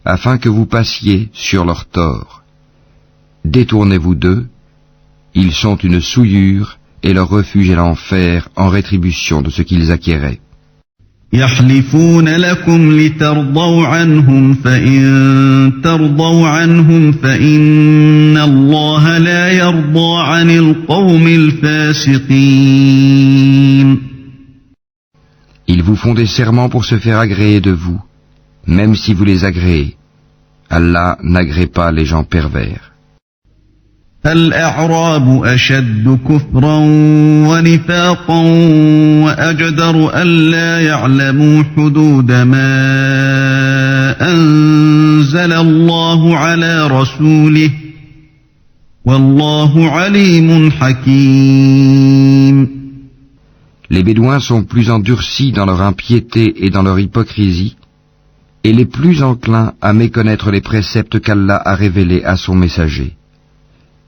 afin que vous passiez sur leur tort. Détournez-vous d'eux, ils sont une souillure et leur refuge est l'enfer en rétribution de ce qu'ils acquéraient. يحلفون لكم لترضوا عنهم فإن ترضوا عنهم فإن الله لا يرضى عن القوم الفاسقين. Ils vous font des serments pour se faire agréer de vous, même si vous les agréez. Allah n'agrée pas les gens pervers. الأعراب أشد كفرا ونفاقا وأجدر ألا يعلموا حدود ما أنزل الله على رسوله والله عليم حكيم. Les Bédouins sont plus endurcis dans leur impiété et dans leur hypocrisie, et les plus enclins à méconnaître les préceptes qu'Allah a révélés à son messager.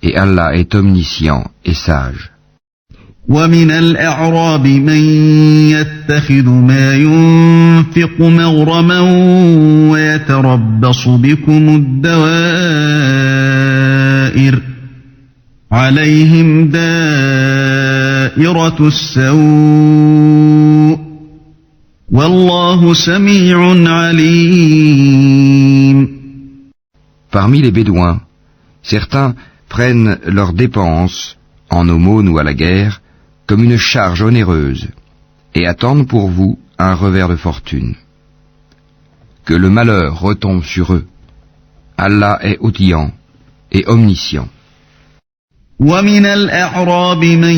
Et Allah est omniscient et sage. ومن الأعراب من يتخذ ما ينفق مغرما ويتربص بكم الدوائر عليهم دائرة السوء والله سميع عليم. Parmi les Bédouins, certains prennent leurs dépenses, en aumône ou à la guerre, comme une charge onéreuse, et attendent pour vous un revers de fortune. Que le malheur retombe sur eux. Allah est audient et omniscient. ومن الأعراب من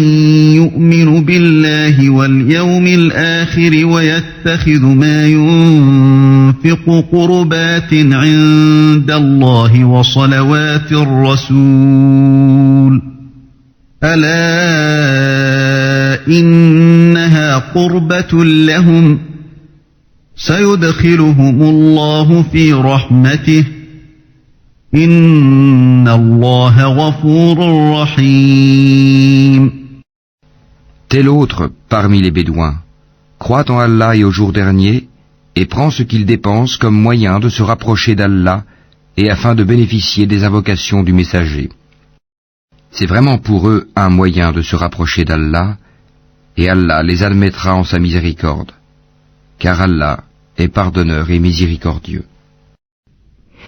يؤمن بالله واليوم الآخر ويتخذ ما ينفق قربات عند الله وصلوات الرسول ألا إنها قربة لهم سيدخلهم الله في رحمته Inna Allah ghafurur rahim. Tel autre parmi les Bédouins croit en Allah et au jour dernier et prend ce qu'il dépense comme moyen de se rapprocher d'Allah et afin de bénéficier des invocations du messager. C'est vraiment pour eux un moyen de se rapprocher d'Allah et Allah les admettra en sa miséricorde, car Allah est pardonneur et miséricordieux.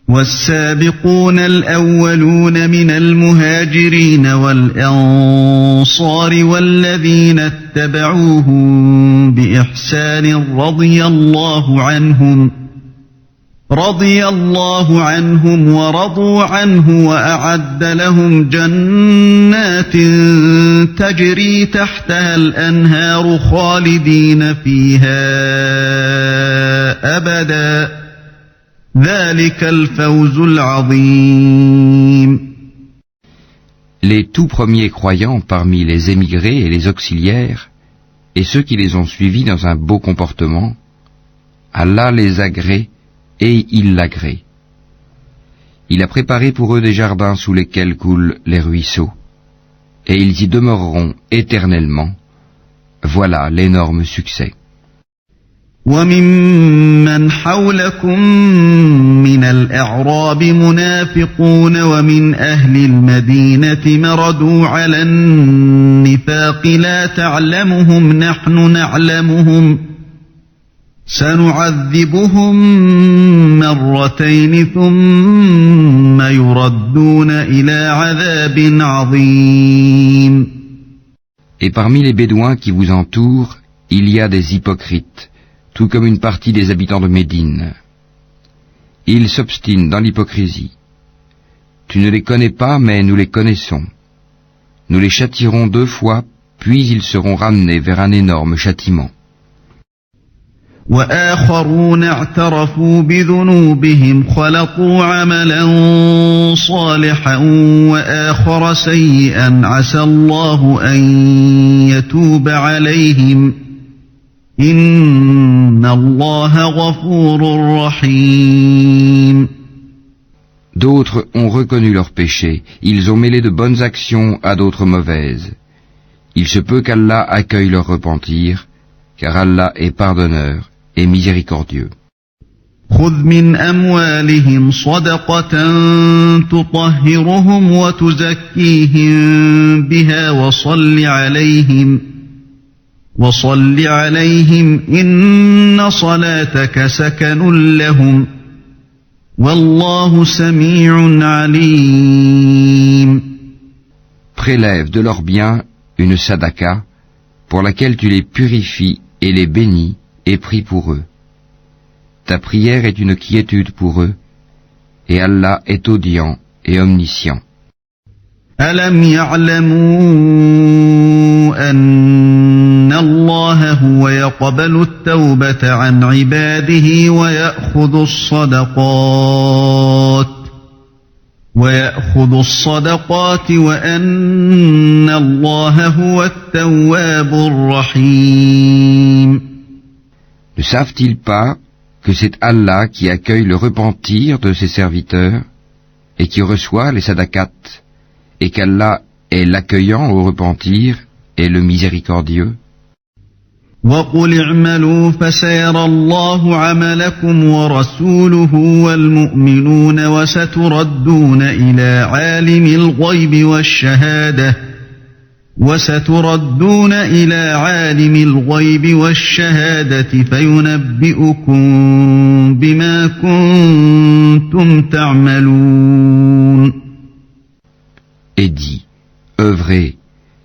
والسابقون الأولون من المهاجرين والأنصار والذين اتبعوهم بإحسان رضي الله عنهم ورضوا عنه وأعد لهم جنات تجري تحتها الأنهار خالدين فيها أبدا ذلك الفوز العظيم. Les tout premiers croyants parmi les émigrés et les auxiliaires, et ceux qui les ont suivis dans un beau comportement, Allah les agrée et il l'agrée. Il a préparé pour eux des jardins sous lesquels coulent les ruisseaux, et ils y demeureront éternellement. Voilà l'énorme succès. وَمِمَّنْ حَوْلَكُمْ مِنَ الْأَعْرَابِ مُنَافِقُونَ وَمِنْ أَهْلِ الْمَدِينَةِ مَرَدُوا عَلَى النِّفَاقِ لَا تَعْلَمُهُمْ نَحْنُ نَعْلَمُهُمْ سَنُعَذِّبُهُم مَّرَّتَيْنِ ثُمَّ يُرَدُّونَ إِلَى عَذَابٍ عَظِيمٍ. Et parmi les Bédouins qui vous entourent, il y a des hypocrites, tout comme une partie des habitants de Médine. Ils s'obstinent dans l'hypocrisie. Tu ne les connais pas, mais nous les connaissons. Nous les châtierons 2 fois, puis ils seront ramenés vers un énorme châtiment. وآخرون اعترفوا بذنوبهم خلطوا عملا صالحا وآخر سيئا عسى الله أن يتوب عليهم إن الله غفور رحيم. D'autres ont reconnu leurs péchés, ils ont mêlé de bonnes actions à d'autres mauvaises. Il se peut qu'Allah accueille leur repentir, car Allah est pardonneur et miséricordieux. خذ من أموالهم صدقة تطهرهم وتزكيهم بها وصل عليهم إن صلاتك سكن لهم والله سميع عليم. Prélève de leurs biens une sadaka pour laquelle tu les purifies et les bénis et prie pour eux. Ta prière est une quiétude pour eux, et Allah est audient et omniscient. ألم يعلموا أن الله هو يقبل التوبة عن عباده ويأخذ الصدقات وأن الله هو التواب الرحيم. Ne savent-ils pas que c'est Allah qui accueille le repentir de ses serviteurs et qui reçoit les sadakats, et qu'Allah est l'accueillant au repentir et le miséricordieux? وَقُلِ اعْمَلُوا فَسَيَرَى اللَّهُ عَمَلَكُمْ وَرَسُولُهُ وَالْمُؤْمِنُونَ وَسَتُرَدُّونَ إِلَى عَالِمِ الْغَيْبِ وَالشَّهَادَةِ فَيُنَبِّئُكُم بِمَا كُنتُمْ تَعْمَلُونَ. Et dis, œuvrez,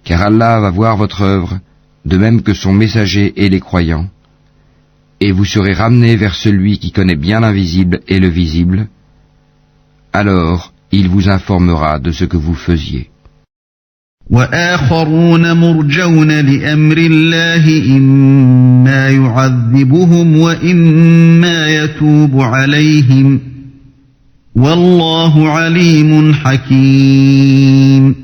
car Allah va voir votre œuvre, de même que son messager et les croyants, et vous serez ramenés vers celui qui connaît bien l'invisible et le visible, alors il vous informera de ce que vous faisiez. وآخرون مرجون لأمر الله إما يعذبهم وإما يتوب عليهم والله عليم حكيم.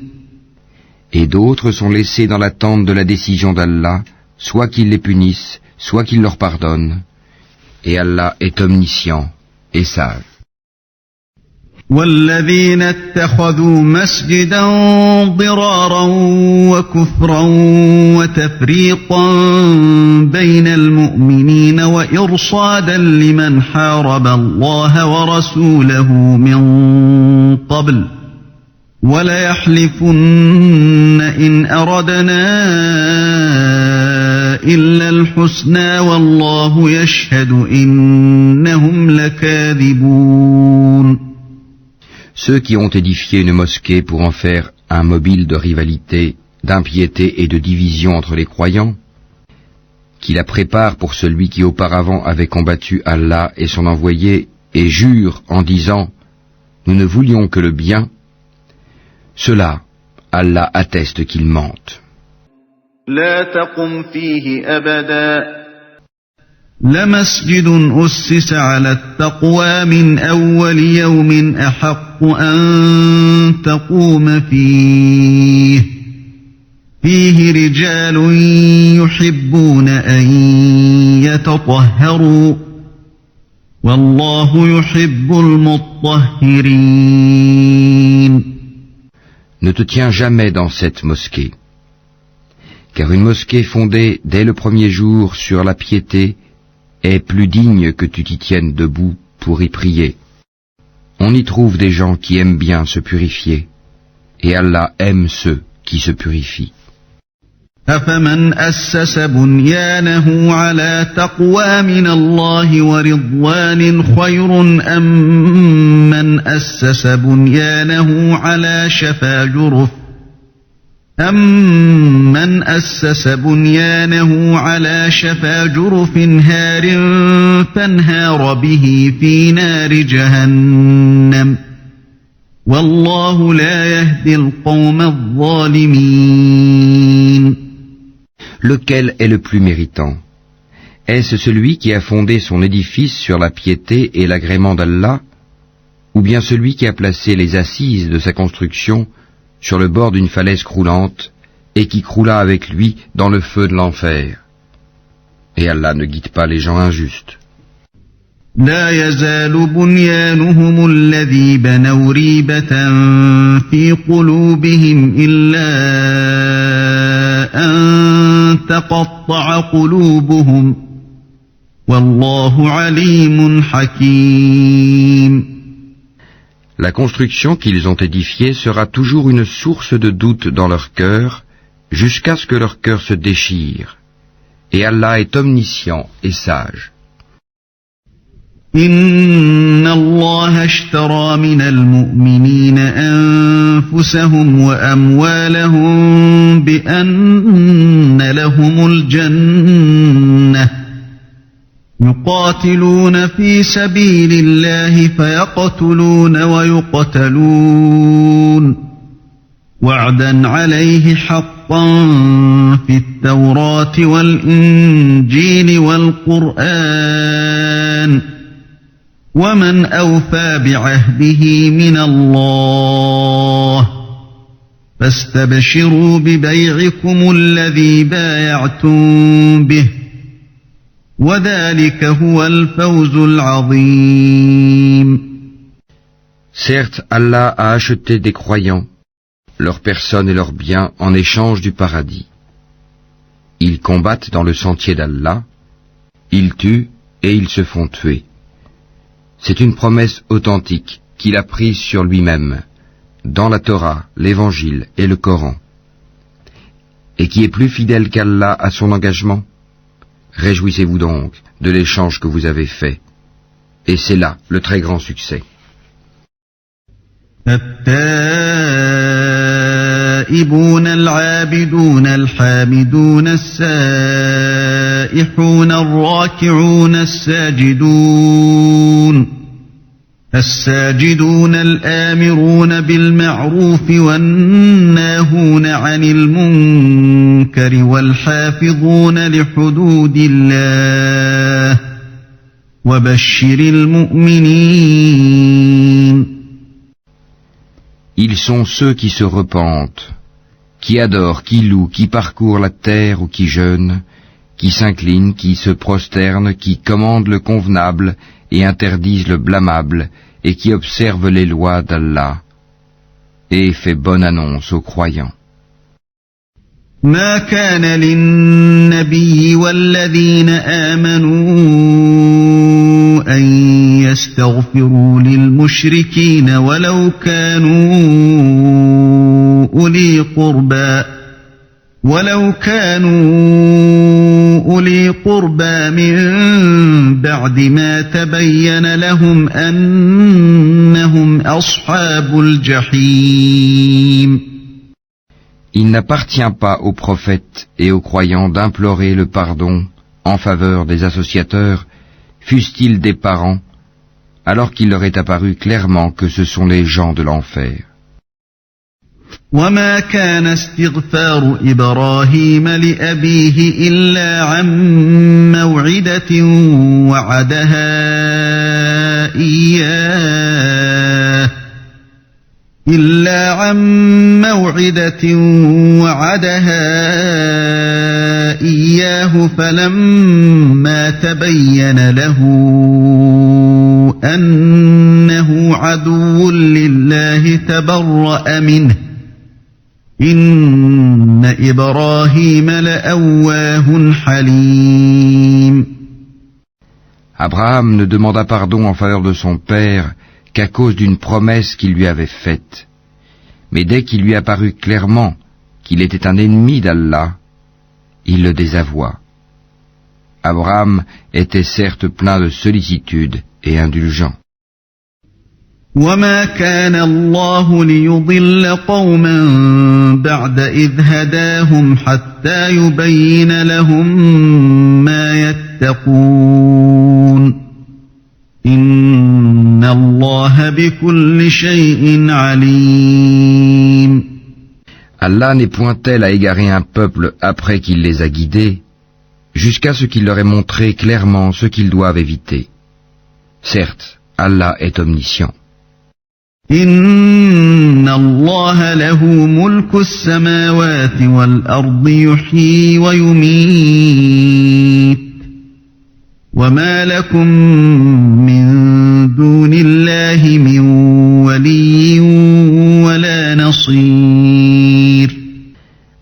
Et d'autres sont laissés dans l'attente de la décision d'Allah, soit qu'il les punisse, soit qu'il leur pardonne, et Allah est omniscient et sage. والذين اتخذوا مسجدا ضرارا وكفرا وتفريقا بين المؤمنين وإرصادا لمن حارب الله ورسوله من قبل وليحلفن إن أردنا إلا الحسنى والله يشهد إنهم لكاذبون. Ceux qui ont édifié une mosquée pour en faire un mobile de rivalité, d'impiété et de division entre les croyants, qui la préparent pour celui qui auparavant avait combattu Allah et son envoyé, et jure en disant « Nous ne voulions que le bien », cela, Allah atteste qu'ils mentent. لا تقم فيه أبدا لمسجد أسس على التقوى من أول يوم أحق أن تقوم فيه رجال يحبون أن يتطهروا والله يحب المطهرين. Ne te tiens jamais dans cette mosquée, car une mosquée fondée dès le premier jour sur la piété est plus digne que tu t'y tiennes debout pour y prier. On y trouve des gens qui aiment bien se purifier, et Allah aime ceux qui se purifient. أفمن أسس بنيانه على تقوى من الله ورضوان خير أم من أسس بنيانه على شفا جرف هار فانهار به في نار جهنم والله لا يهدي القوم الظالمين. Lequel est le plus méritant? Est-ce celui qui a fondé son édifice sur la piété et l'agrément d'Allah, ou bien celui qui a placé les assises de sa construction sur le bord d'une falaise croulante et qui croula avec lui dans le feu de l'enfer? Et Allah ne guide pas les gens injustes. لا يزال بنيانهم الذي بنوا ريبة في قلوبهم إلا أن تقطع قلوبهم والله عليم حكيم. La construction qu'ils ont édifiée sera toujours une source de doute dans leur cœur, jusqu'à ce que leur cœur se déchire. Et Allah est omniscient et sage. إن الله اشترى من المؤمنين أنفسهم وأموالهم بأن لهم الجنة يقاتلون في سبيل الله فيقتلون ويقتلون وعدا عليه حقا في التوراة والإنجيل والقرآن ومن أوفى بعهده من الله فاستبشروا ببيعكم الذي بايعتم به وذلك هو الفوز العظيم. Certes, Allah a acheté des croyants, leurs personnes et leurs biens en échange du paradis. Ils combattent dans le sentier d'Allah, ils tuent et ils se font tuer. C'est une promesse authentique qu'il a prise sur lui-même, dans la Torah, l'Évangile et le Coran. Et qui est plus fidèle qu'Allah à son engagement? Réjouissez-vous donc de l'échange que vous avez fait. Et c'est là le très grand succès. التائبون العابدون الحامدون السائحون الراكعون الساجدون الآمرون بالمعروف والناهون عن المنكر والحافظون لحدود الله وبشر المؤمنين. Ils sont ceux qui se repentent, qui adorent, qui louent, qui parcourent la terre ou qui jeûnent, qui s'inclinent, qui se prosternent, qui commandent le convenable et interdisent le blâmable, et qui observent les lois d'Allah, et fait bonne annonce aux croyants. ما كان للنبي والذين آمنوا أن يستغفروا للمشركين ولو كانوا أولي قربى من بعد ما تبين لهم أنهم أصحاب الجحيم. Il n'appartient pas aux prophètes et aux croyants d'implorer le pardon en faveur des associateurs, fussent-ils des parents, alors qu'il leur est apparu clairement que ce sont les gens de l'enfer. وما كان استغفار إبراهيم لأبيه إلا عن موعدة وعدها إياه فلما تبين له أنه عدو لله تبرأ منه إن إبراهيم لأواه حليم. Abraham ne demanda pardon en faveur de son père qu'à cause d'une promesse qu'il lui avait faite. Mais dès qu'il lui apparut clairement qu'il était un ennemi d'Allah, il le désavoua. Abraham était certes plein de sollicitude et indulgent. وما كان الله ليضل قوما بعد إذ هداهم حتى يبين لهم ما يتقون إن الله بكل شيء عليم. Allah n'est point tel à égarer un peuple après qu'il les a guidés, jusqu'à ce qu'il leur ait montré clairement ce qu'ils doivent éviter. Certes, Allah est omniscient. إن الله له ملك السماوات والأرض يحيي ويميت وما لكم من دون الله من ولي ولا نصير.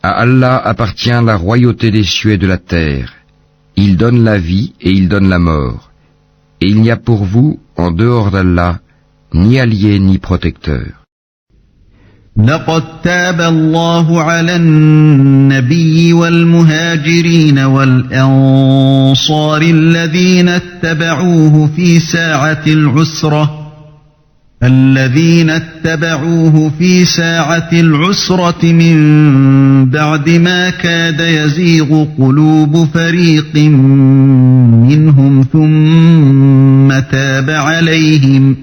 À Allah appartient la royauté des cieux et de la terre. Il donne la vie et il donne la mort. Et il n'y a pour vous, en dehors d'Allah, ni allié ni protecteur. لقد تاب الله على النبي والمهاجرين والأنصار الذين اتبعوه في ساعة العسرة من بعد ما كاد يزيغ قلوب فريق منهم ثم تاب عليهم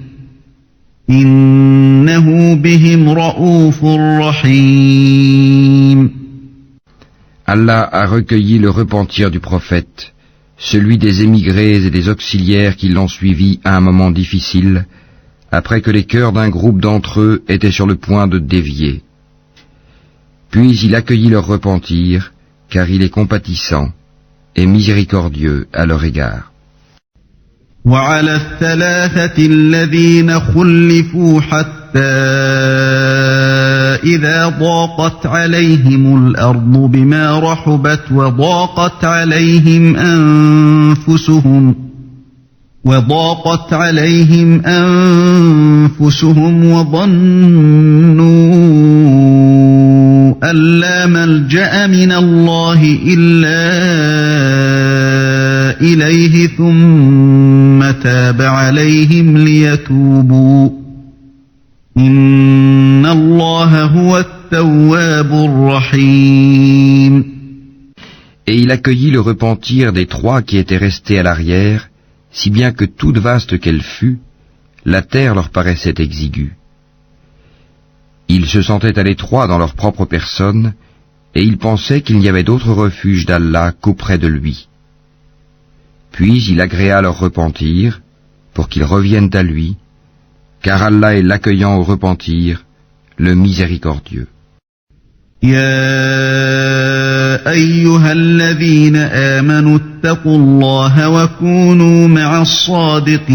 إنه بهم رؤوف رحيم. Allah a recueilli le repentir du prophète, celui des émigrés et des auxiliaires qui l'ont suivi à un moment difficile, après que les cœurs d'un groupe d'entre eux étaient sur le point de dévier. Puis il accueillit leur repentir, car il est compatissant et miséricordieux à leur égard. وعلى الثلاثة الذين خلفوا حتى إذا ضاقت عليهم الأرض بما رحبت وضاقت عليهم أنفسهم وظنوا أن لا ملجأ من الله إلا إليه ثم تاب عليهم ليتوبوا إن الله هو التواب الرحيم. Et il accueillit le repentir des trois qui étaient restés à l'arrière, si bien que toute vaste qu'elle fût, la terre leur paraissait exiguë. Ils se sentaient à l'étroit dans leur propre personne, et ils pensaient qu'il n'y avait d'autre refuge d'Allah qu'auprès de lui. Puis il agréa leur repentir, pour qu'ils reviennent à lui, car Allah est l'accueillant au repentir, le miséricordieux. يا أيها الذين آمنوا اتقوا الله وكونوا مع الصادقين.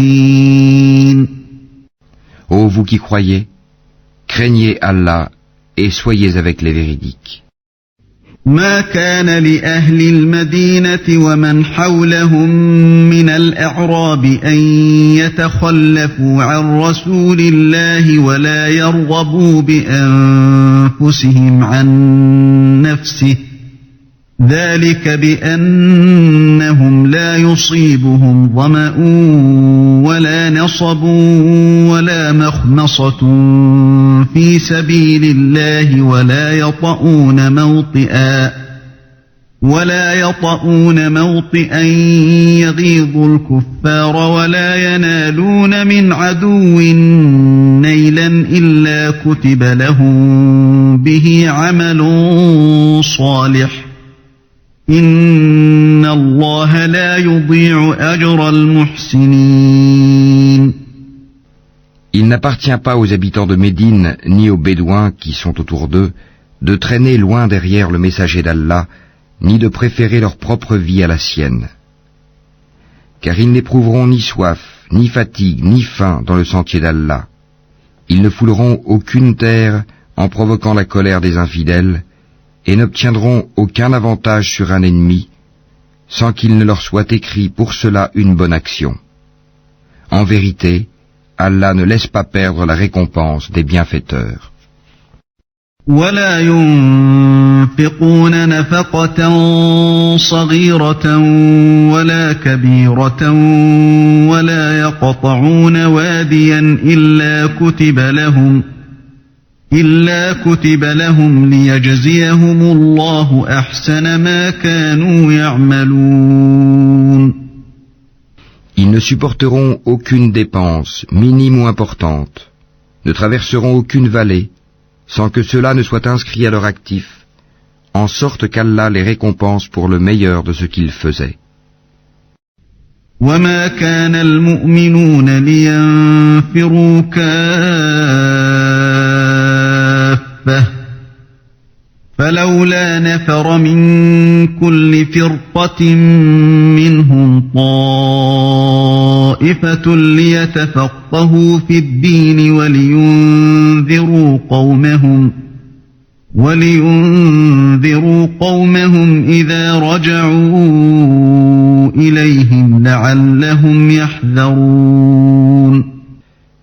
Ô vous qui croyez, craignez Allah et soyez avec les véridiques. ما كان لأهل المدينة ومن حولهم من الأعراب أن يتخلفوا عن رسول الله ولا يرغبوا بأنفسهم عن نفسه ذلك بأنهم لا يصيبهم ظمأ ولا نصب ولا مخمصة في سبيل الله ولا يطؤون ولا يطؤون موطئا يغيظ الكفار ولا ينالون من عدو نيلا إلا كتب لهم به عمل صالح إن الله لا يضيع أجر المحسنين. Il n'appartient pas aux habitants de Médine ni aux Bédouins qui sont autour d'eux de traîner loin derrière le messager d'Allah, ni de préférer leur propre vie à la sienne. Car ils n'éprouveront ni soif, ni fatigue, ni faim dans le sentier d'Allah. Ils ne fouleront aucune terre en provoquant la colère des infidèles, et n'obtiendront aucun avantage sur un ennemi, sans qu'il ne leur soit écrit pour cela une bonne action. En vérité, Allah ne laisse pas perdre la récompense des bienfaiteurs. ولا ينفقون نفقة صغيرة ولا كبيرة ولا يقطعون واديا إلا كتب لهم ليجزيهم الله أحسن ما كانوا يعملون. Ils ne supporteront aucune dépense, minime ou importante, ne traverseront aucune vallée, sans que cela ne soit inscrit à leur actif, en sorte qu'Allah les récompense pour le meilleur de ce qu'ils faisaient. وما كان المؤمنون لينفروا كافة فلولا نفر من كل فرقة منهم طائفة ليتفقهوا في الدين ولينذروا قومهم إذا رجعوا إليهم لعلهم يحذرون.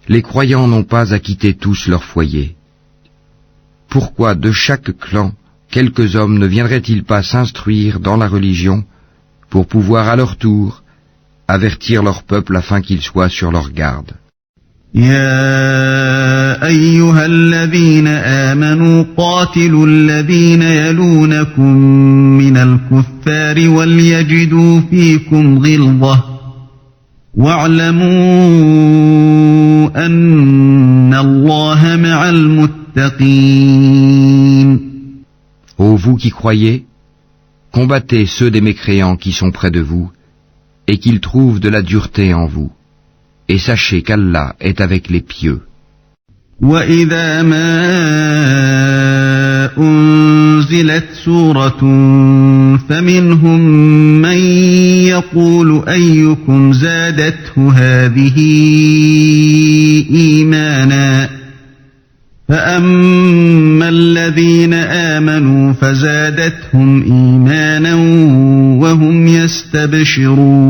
Les croyants n'ont pas à quitter tous leur foyer. Pourquoi de chaque clan quelques hommes ne viendraient-ils pas s'instruire dans la religion pour pouvoir à leur tour avertir leur peuple afin qu'ils soient sur leur garde? يا أيها الذين آمنوا قاتلوا الذين يلونكم من الكفار وليجدوا فيكم غلظة واعلموا أن الله مع المتقين. Ô vous qui croyez, combattez ceux des mécréants qui sont près de vous et qu'ils trouvent de la dureté en vous. Et sachez qu'Allah est avec les pieux. وَإِذَا مَا أُنزِلَتْ سُورَةٌ فَمِنْهُمْ مَنْ يَقُولُ أَيُّكُمْ زَادَتْهُ هَذِهِ إِيمَانًا فَأَمَّا الَّذِينَ آمَنُوا فَزَادَتْهُمْ إِيمَانًا وَهُمْ يَسْتَبْشِرُونَ.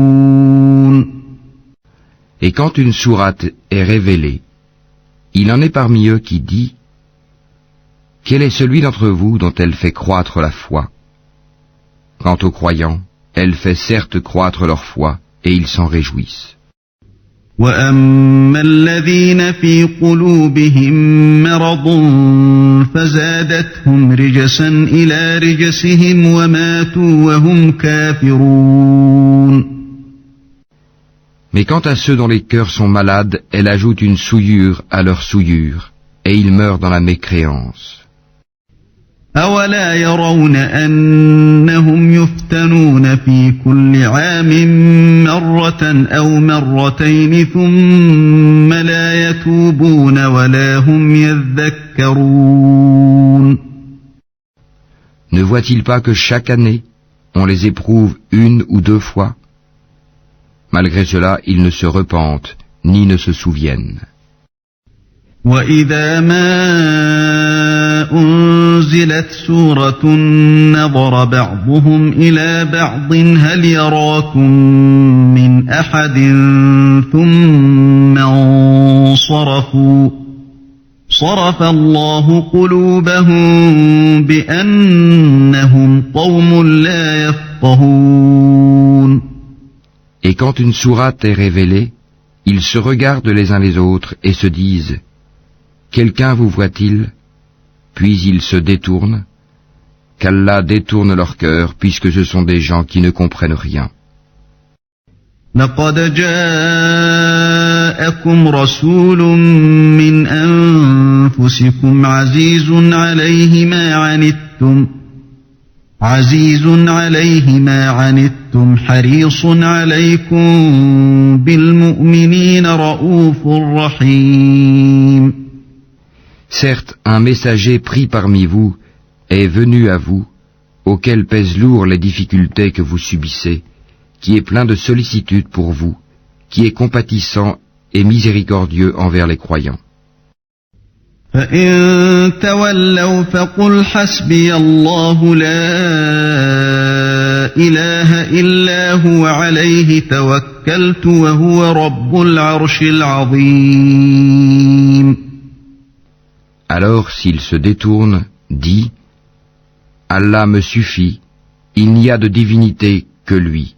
Et quand une sourate est révélée, il en est parmi eux qui dit « Quel est celui d'entre vous dont elle fait croître la foi ?» Quant aux croyants, elle fait certes croître leur foi et ils s'en réjouissent. وَأَمَّا الَّذِينَ فِي قُلُوبِهِم مَّرَضٌ فَزَادَتْهُمْ رِجْسًا إِلَى رِجْسِهِمْ وَمَاتُوا وَهُمْ كَافِرُونَ. Mais quant à ceux dont les cœurs sont malades, elle ajoute une souillure à leur souillure, et ils meurent dans la mécréance. أَوَلَا يَرَوْنَ أَنَّهُمْ يُفْتَنُونَ فِي كُلِّ عَامٍ مَّرَّةً أَوْ مَرَّتَيْنِ ثُمَّ لَا يَتُوبُونَ وَلَا هُمْ يَذَّكَّرُونَ. Ne voient-ils pas que chaque année, on les éprouve une ou deux fois? Malgré cela, ils ne se repentent, ni ne se souviennent. وَإِذَا مَا أُنزِلَتْ سُورَةٌ نَظَرَ بَعْضُهُمْ إِلَى بَعْضٍ هَلْ يَرَاكُمْ مِنْ أَحَدٍ ثُمَّ انصَرَفُوا صَرَفَ اللَّهُ قُلُوبَهُم بِأَنَّهُمْ قَوْمٌ لَّا يَفْقَهُونَ. Et quand une sourate est révélée, ils se regardent les uns les autres et se disent « Quelqu'un vous voit-il ?» Puis ils se détournent qu'Allah détourne leur cœur puisque ce sont des gens qui ne comprennent rien. لقد جاءكم رسول من أنفسكم عزيز عليه ما عنتم حريص عليكم بالمؤمنين رؤوف رحيم. Certes, un messager pris parmi vous est venu à vous, auquel pèsent lourd les difficultés que vous subissez, qui est plein de sollicitude pour vous, qui est compatissant et miséricordieux envers les croyants. فَإِن تَوَلَّوْا فَقُلْ حَسْبِيَ اللَّهُ لَا إِلَٰهَ إِلَّا هُوَ عَلَيْهِ تَوَكَّلْتُ وَهُوَ رَبُّ الْعَرْشِ الْعَظِيمِ. Alors s'ils se détournent, dis, Allah me suffit, il n'y a de divinité que lui.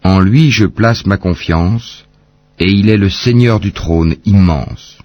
En lui je place ma confiance, et il est le Seigneur du trône immense.